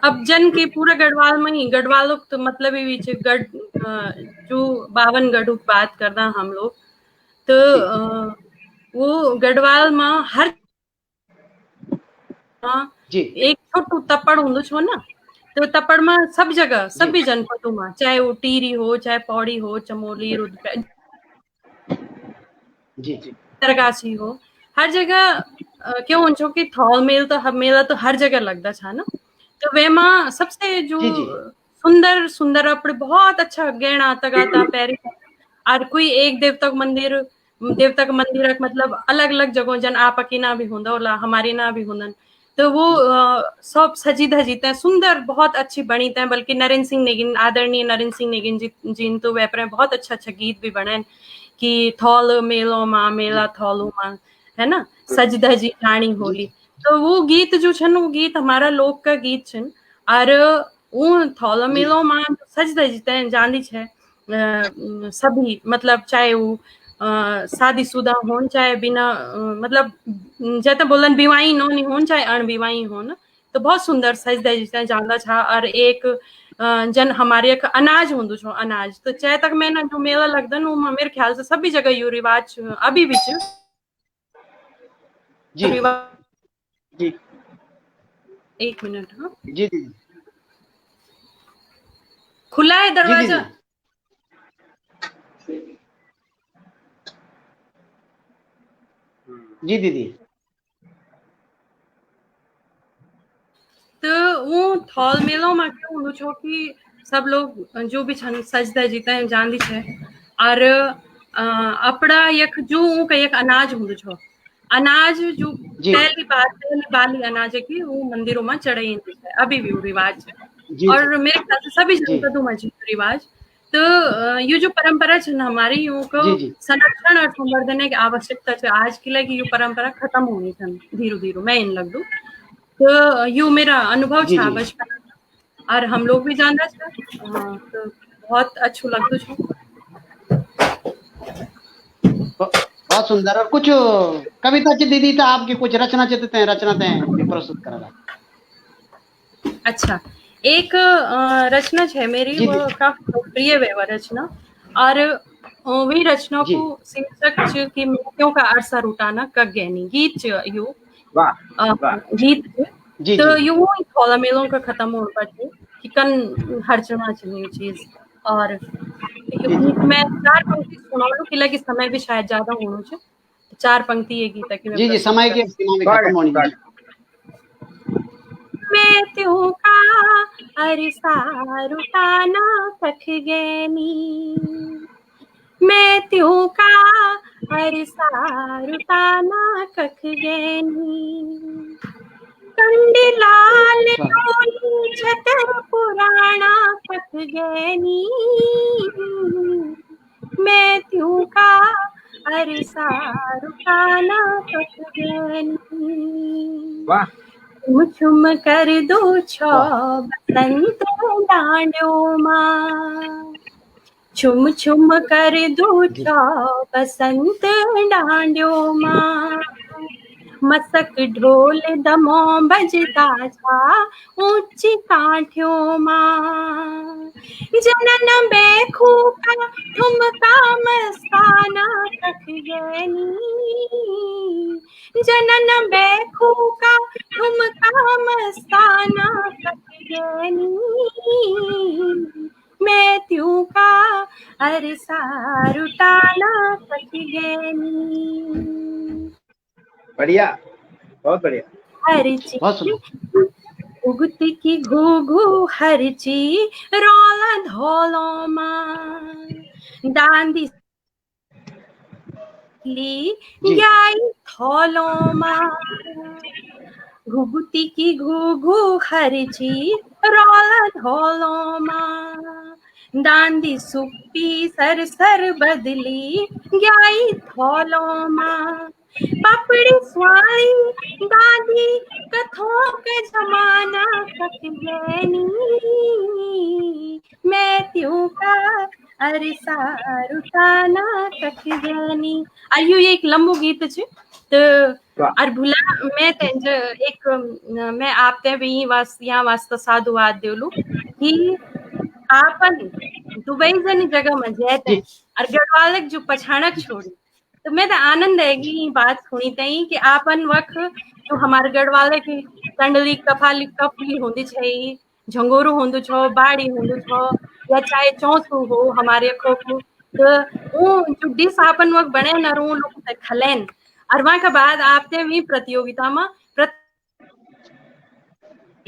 अब जन के पूरा गढ़वाल में ही गढ़वालों तो मतलब ही बीच गढ़ जो 52 गढ़ की बात करना हम लोग तो वो गढ़वाल में हर एक छोटू तपड़ होंदो छो ना, तो तपड़ में सब जगह सभी जनपदों में चाहे वो टीरी हो चाहे पौड़ी हो चमोली रुद्र तरगाछी हो, हर जगह क्यों हो कि थौल मेल तो मेला तो हर जगह लगता था ना, तो वे माँ सबसे जो सुंदर सुंदर अपने बहुत अच्छा गहना तगाता पैर और कोई एक देवता मंदिर मतलब अलग अलग जगहों जन आप की ना भी होंदा होला हमारी ना भी होंदन तो वो सब सजी धजी हैं सुंदर बहुत अच्छी बनी हैं बल्कि नरेंद्र सिंह नेगिन आदरणीय नरेंद्र सिंह नेगिन जी तो वेपर बहुत अच्छा अच्छा गीत भी बने कि थौल मेलो माँ मेला थौलू माँ है ना सज धजी रानी होली तो वो गीत जो छन वो गीत हमारा लोक का गीत छन और वो थौल मेलो माँ सज धजी हैं जानी है सभी मतलब चाहे वो शादीशुदा होन चाहे बिना मतलब जैसे बोलन बीवाई नो नहीं होन चाहे अणबीवाई होन तो बहुत सुंदर सज धज जांदा छा और एक जन हमारे एक अनाज होंदो छो अनाज तो चाहे तक मैं ना जो मेला लगदन वो मेरे ख्याल से सभी जगह यू रिवाज अभी भी जी जी एक मिनट हाँ जी जी खुला है दरवाजा जी दीदी तो वो थॉल मेलो में क्या होंदो छो कि सब लोग जो भी छन सज धजीता है जांदी छे और अपड़ा यक जो का एक अनाज होंदो छो अनाज जो पहली बाली अनाज है कि वो मंदिरों में चढ़ाई है अभी भी वो रिवाज है और मेरे ख्याल से सभी जनता तो मजीद रिवाज तो ये जो परंपरा है हमारी यूं को संरक्षण और संवर्धन की आवश्यकता है आज के लिए ये परंपरा खत्म होनी थी धीरे धीरे मैं इन लग दूं तो यू मेरा अनुभव था बचपन और हम लोग भी जानना था तो बहुत अच्छा लगता छो बहुत सुंदर और कुछ कविता ची दीदी तो आपकी कुछ रचना चित्र रचना प्रस्तुत करा अच्छा एक रचना है मेरी वो काफी प्रिय है रचना और वही रचना को शीर्षक की मृत्यों का अरसा उठाना कगैनी गीत यू गीत तो यू थोड़ा मेलों का खत्म हो पाते कि कन हर चना चाहिए चीज और मैं 4 पंक्ति सुना लूं कि समय भी शायद ज्यादा होना चाहिए 4 पंक्ति ये गीत है कि जी समय के सीमा में खत्म होनी मैं त्यों का अरसा रुटाना कख गैनी मैं त्यों का अरसा रुटाना कख गैनी कंडीलाल डोली छतर पुराना कख गैनी मैं त्यों का अरसा रुटाना कख गैनी छुम कर दो छो बसंत डांडो माँ छुम छुम कर दो छो बसंत डांडो माँ मसक ढोल दमो बजता था ऊंची काठियों माँ जनन बेखू का ठुमका मस्ताना कख गैनी जनन बेखू का ठुमका मस्ताना कख गैनी मैं त्यों का अरसा रुटाना कख गैनी बढ़िया बहुत बढ़िया हरची उगत की घू हरची रोला धोलो माँ डांदी गाई थोलो माँ घुगुती की घू हरची रोला धोलो माँ डांदी सुप्पी सर सर बदली गाई थोलो माँ पापड़ी स्वाई दादी कथों के जमाना कख गैनी मैं त्यों का अरसा रुटाना कख गैनी आयु एक लंबू गीत छे तो और भूला मैं एक मैं आपते भी यहाँ वास्ता साधुवाद देलू कि आपन दुबई जनी जगह में जाते और गढ़वाल जो पछाणक छोड़ी तो मैं तो आनंद आएगी ये बात सुनी तई कि आपन वक्त जो हमारे गढ़वाले की कंडली कफली होंदी छे झंगोरू होंदो छो बाड़ी होंदो छो या चाहे चौसू हो हमारे खोखू तो वो जो डिश आपन वक्त बने न रो लोग खलेन और वहां के बाद आपने भी प्रतियोगिता में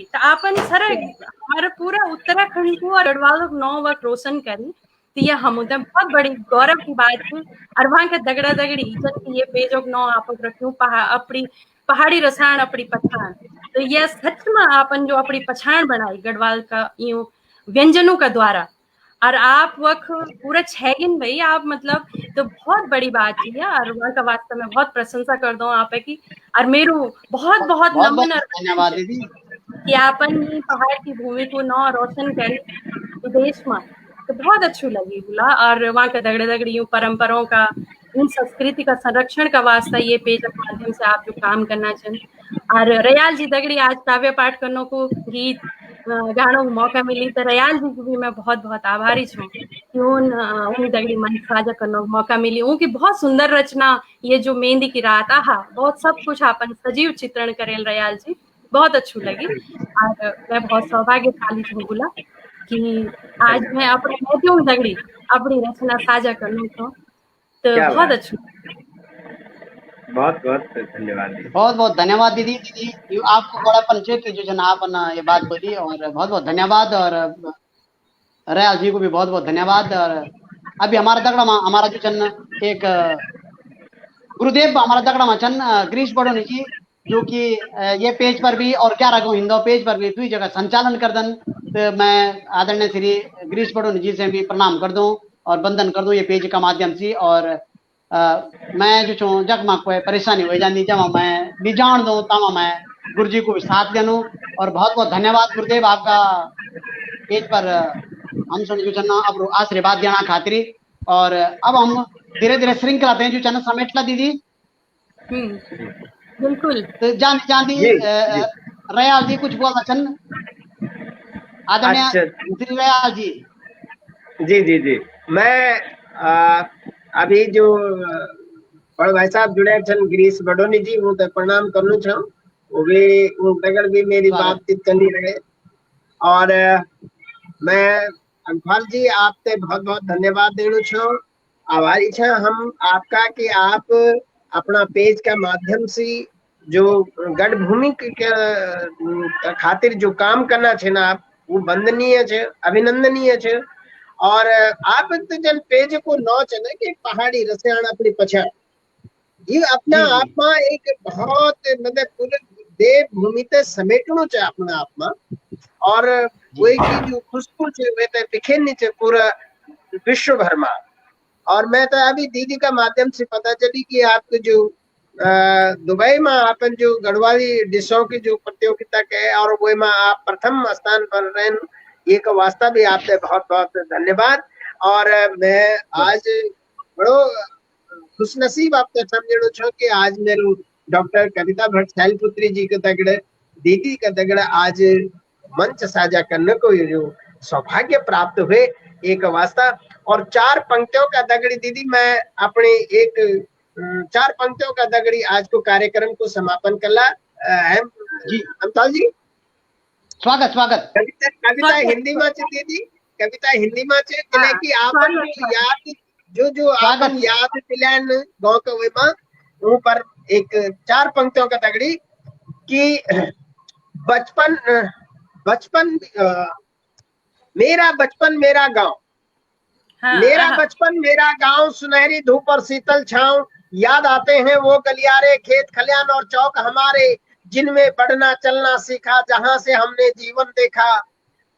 तो आपन सर हमारा पूरा उत्तराखंड को और गढ़वाल को नौ वक्त रोशन करी, तो ये हम उधर बहुत बड़ी गौरव की बात है। और वहाँ के दगड़ा दगड़ी इज्जत की ये पेजों नौ आप रखूं अपनी पहाड़ी रसायन अपनी पछाण, तो यह सच में आपन जो अपनी पछाण बनाई गढ़वाल का यूं व्यंजनों का द्वारा, और आप वक्त पूरा छेगिन भाई आप मतलब, तो बहुत बड़ी बात है। और वहाँ का वास्तव में बहुत प्रशंसा कर दो आप की, और मेरू बहुत बहुत नमन और धन्यवाद दीदी कि आपन ही पहाड़ की भूमि को नौ रोशन करी विदेश में, तो बहुत अच्छी लगी बोला। और वहाँ का दगड़े दगड़ी यूं परंपराओं का, इन संस्कृति का संरक्षण का वास्ता ये पेज के माध्यम से आप जो काम करना चाहिए। और रयाल जी दगड़ी आज काव्य पाठ करने को गीत गानों को मौका मिली, तो रयाल जी को भी मैं बहुत बहुत आभारी छूँ कि उन दगड़ी मन साझा करने को मौका मिली। उनकी बहुत सुंदर रचना ये जो मेहंदी की रात आहा, बहुत सब कुछ अपन सजीव चित्रण करेल रयाल जी, बहुत अच्छी लगी। और मैं बहुत सौभाग्यशाली छूँ बोला कि आज मैं अपने बेटियों दगड़ी अपनी रचना साझा करने को, तो बहुत अच्छी। बहुत बहुत धन्यवाद, बहुत बहुत धन्यवाद दीदी आपको बड़ा परिचय जो जन आपन ये बात बोली, और बहुत बहुत धन्यवाद। और रयाल जी को भी बहुत बहुत धन्यवाद। और अभी हमारा दगड़ा हमारा जो चन एक गुरुदेव हमारा दगड़ा में चन गिरीश बड़ोनी जी, जो कि ये पेज पर भी और 11 गो हिंदो पेज पर भी 2 जगह संचालन कर दन, तो मैं आदरणीय श्री गिरीश बड़ोनी जी से भी प्रणाम कर दूं और वंदन कर दूं ये पेज का माध्यम से। और मैं जो छूँ जग में कोई परेशानी हो जाती जब मैं भी जान दूँ तब मैं गुरु जी को भी साथ देनू। और बहुत बहुत धन्यवाद गुरुदेव आपका पेज पर हम सुन जो चन्ना अब आशीर्वाद देना खातिर। और अब हम धीरे धीरे श्रृंखला पे जो चन्ना समेटला दीदी। बिल्कुल। तो जानती रयाल जी कुछ बोलना चन आदरणीय श्री रयाल जी। जी जी जी, मैं अभी जो बड़े भाई साहब जुड़े छन गिरीश बडोनी जी, वो तो प्रणाम करनू छूं, वो भी भी मेरी बातचीत करनी रहे। और मैं अनफाल जी आपसे बहुत बहुत धन्यवाद देनू छूं, आभारी छे हम आपका कि आप अपना पेज का माध्यम से जो गढ़ भूमि के खातिर जो काम करना छे ना आप, वो वंदनीय छे, अभिनंदनीय छे। और आप तो जन पेज को नौ चने कि पहाड़ी रसायन अपनी पछाण, ये अपना आप में एक बहुत मतलब पूरे देव भूमि ते समेटनो चे अपना आप में। और वही की जो खुशबू छे वे ते बिखेरनी चे पूरा विश्व भर में। और मैं तो अभी दीदी का माध्यम से पता चली कि आपके जो दुबई में अपन जो गढ़वाली डिशों की जो प्रतियोगिता के और वो में आप प्रथम स्थान पर रहे, एक वास्ता भी आपसे बहुत बहुत धन्यवाद। और मैं आज बड़ो खुशनसीब आपसे समझो छो कि आज मेरे डॉक्टर कविता भट्ट शैलपुत्री जी के दगड़े दीदी के दगड़े आज मंच साझा करने को जो सौभाग्य प्राप्त हुए एक वास्ता। और 4 पंक्तियों का दगड़ी दीदी मैं अपने एक 4 पंक्तियों का दगड़ी आज को कार्यक्रम को समापन करला है जी। अमताल जी स्वागत स्वागत। कविता हिंदी में दीदी, कविता हिंदी में कि आपन याद जो आपन याद पिलान गांव के वे में ऊपर एक 4 पंक्तियों का दगड़ी कि बचपन मेरा बचपन मेरा गांव, मेरा बचपन मेरा गांव, सुनहरी धूप और शीतल छांव, याद आते हैं वो गलियारे खेत खलियान और चौक हमारे, जिनमें पढ़ना चलना सीखा, जहां से हमने जीवन देखा।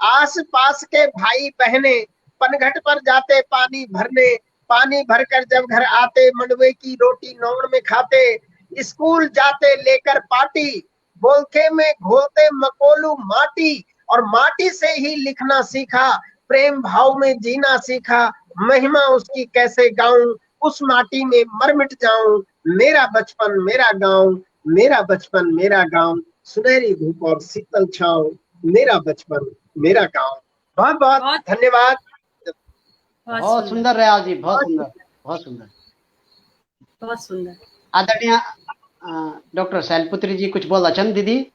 आस पास के भाई बहने पनघट पर जाते पानी भरने, पानी भरकर जब घर आते मंडवे की रोटी नौड़ में खाते, स्कूल जाते लेकर पाटी, बोलखे में घोलते मकोलू माटी, और माटी से ही लिखना सीखा, प्रेम भाव में जीना सीखा, महिमा उसकी कैसे गाऊं, उस माटी में मर मिट जाऊं, मेरा बचपन मेरा गांव, मेरा बचपन मेरा गांव, सुनहरी धूप और शीतल छांव, मेरा बचपन मेरा गांव। बहुत बहुत धन्यवाद। बहुत सुंदर रयाल जी, बहुत सुंदर, बहुत सुंदर, बहुत सुंदर। आदरणीय डॉक्टर शैलपुत्री जी कुछ बोला चंद दीदी।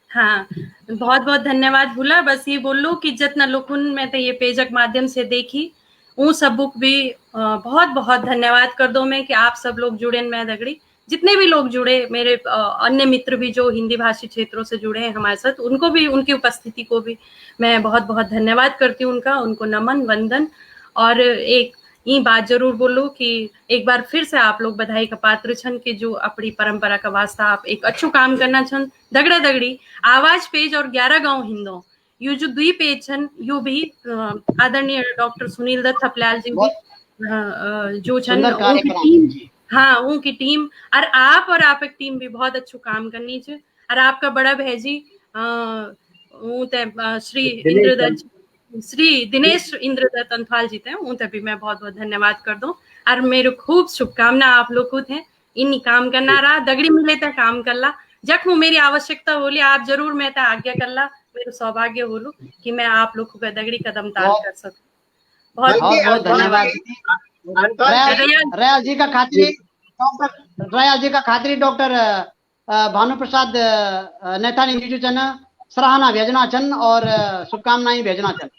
हाँ, बहुत बहुत धन्यवाद भूला, बस ये बोलूं कि जितना लोगन में तो ये पेजक माध्यम से देखी वो सब बुक भी बहुत बहुत धन्यवाद कर दो मैं कि आप सब लोग जुड़े मैं दगड़ी जितने भी लोग जुड़े, मेरे अन्य मित्र भी जो हिंदी भाषी क्षेत्रों से जुड़े हैं हमारे साथ, उनको भी, उनकी उपस्थिति को भी मैं बहुत बहुत धन्यवाद करती हूँ उनका, उनको नमन वंदन। और एक ये बात जरूर बोलूं कि एक बार फिर से आप लोग बधाई का पात्र छन कि जो अपनी परंपरा का वास्ता आप एक अच्छो काम करना छन। दगड़ा दगड़ी आवाज पेज और 11 गांव हिंदो यो जो 2 पेज छन यो भी आदरणीय डॉक्टर सुनील दत्त थपलियाल जी भी जो छन उनकी टीम, हाँ उनकी टीम और आप एक टीम भी बहुत अच्छो काम करनी चाहिए। और आपका बड़ा भैजी श्री दिनेश इंद्रदत्त अंथवाल जी थे, उनसे भी मैं बहुत बहुत धन्यवाद कर दूं। और मेरे खूब शुभकामना आप लोग को थे, इन काम करना रहा, दगड़ी मिले था काम करला, जख्म मेरी आवश्यकता होली आप जरूर मैं था आज्ञा करला, मेरे सौभाग्य होलू कि मैं आप लोग को दगड़ी कदम ताल कर सकूं। बहुत बहुत धन्यवाद। रयाल जी का खातिरी डॉक्टर भानु प्रसाद नेथानी जी चन सराहना भेजना चन और शुभकामनाएं भेजना चन।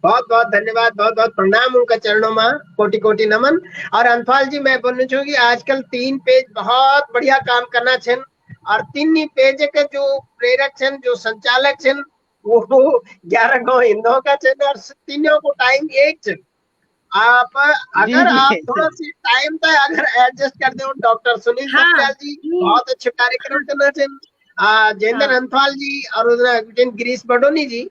बहुत बहुत धन्यवाद, बहुत बहुत प्रणाम उनका चरणों में, कोटि कोटि नमन। और अंथवाल जी मैं बोलना चाहूंगी आजकल 3 पेज बहुत बढ़िया काम करना छन और 3 पेज के जो प्रेरक छन, जो संचालक छन वो 11 गांव हिंदुओं का छन और तीनों को टाइम एक छन। आप अगर आप थोड़ा सी टाइम तक अगर एडजस्ट कर दे डॉक्टर सुनील थपलियाल जी बहुत अच्छे कार्यक्रम करना छन, जयेंद्र अंथवाल जी और गिरीश बडोनी जी,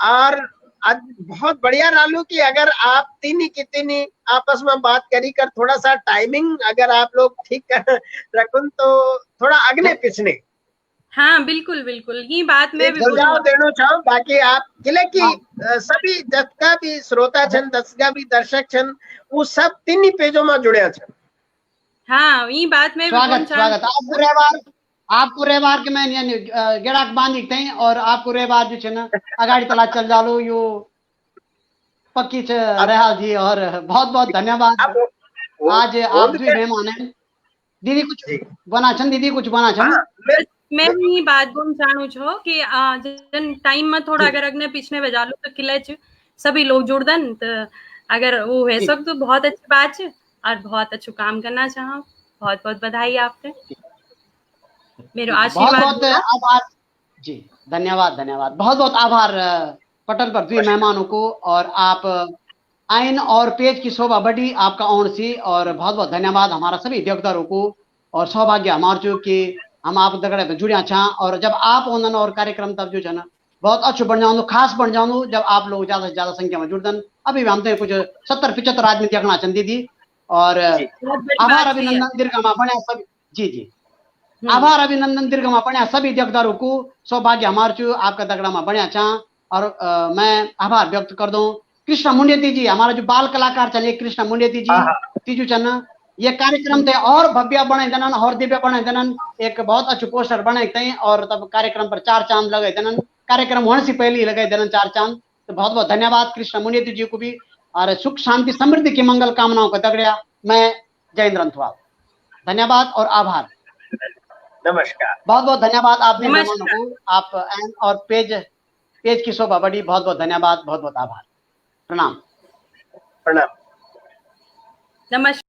और आज बहुत बढ़िया रालू कि अगर आप तीन आपस में बात करी कर थोड़ा सा टाइमिंग अगर आप लोग ठीक कर रखुन तो थोड़ा अगले पिछले। हाँ बिल्कुल बिल्कुल, ये बात मैं भी देना चाहूँ। बाकी आप जिले की सभी दत्का भी श्रोता छन, दसका भी दर्शक छन, वो सब 3 पेजों में जुड़े छन। हाँ ये बात में स्वागत आपको रविवार के मैं गेड़ा बांध दिखते हैं और आपको रविवार जो है ना अगाड़ी तला चल जालो यो पक्की रेहाल जी। और बहुत बहुत धन्यवाद। आज आप भी मेहमान हैं। दीदी कुछ बना छन, दीदी कुछ बना छन। मैं ये बात बोलना चाहूँ छो कि जन टाइम में थोड़ा अगर अगने पिछने बजा लो तो किले सभी लोग जुड़दन तो अगर वो है सब तो बहुत अच्छी बात है और बहुत अच्छा काम करना चाहो। बहुत बहुत बधाई आपने, मेरा आशीर्वाद। बहुत बहुत आभार जी, धन्यवाद धन्यवाद, बहुत बहुत आभार पटल पर 2 मेहमानों को। और आप आइन और पेज की शोभा बढ़ी आपका ओण सी। और बहुत बहुत धन्यवाद हमारा सभी देवदारों को। और सौभाग्य हमार जो कि हम आप दगड़े पे जुड़िया छा। और जब आप ओनन और कार्यक्रम तब जो है ना बहुत अच्छो बन जाऊँ, खास बन जाऊँ जब आप लोग ज्यादा से ज्यादा संख्या में जुड़दन। अभी भी हम तो कुछ 70-75 आदमी देखना चंद दीदी। और आभार अभिनंदन दीर्घमा बने सभी जी जी, आभार अभिनंदन दीर्घमा बने सभी देवदारों को। सौभाग्य हमार चू आपका दगड़ा में बढ़िया चा। और मैं आभार व्यक्त कर दूं कृष्णा मुंडेती जी, हमारा जो बाल कलाकार चले कृष्णा मुंडेती जी तीजू चन्ना, ये कार्यक्रम थे और भव्य बने देनन और दिव्य बने देनन। एक बहुत अच्छे पोस्टर बने थे और तब कार्यक्रम पर 4 चांद लगे देनन, कार्यक्रम होने से पहले ही लगे देनन 4 चांद। तो बहुत बहुत धन्यवाद कृष्णा मुंडेती जी को भी। और सुख शांति समृद्धि की मंगल कामनाओं का दगड़िया मैं जयेंद्र अंथवाल, धन्यवाद और आभार, नमस्कार। बहुत बहुत धन्यवाद आप मेहमानों को। आप और पेज की शोभा बढ़ी, बहुत बहुत धन्यवाद, बहुत बहुत आभार, प्रणाम प्रणाम, नमस्कार।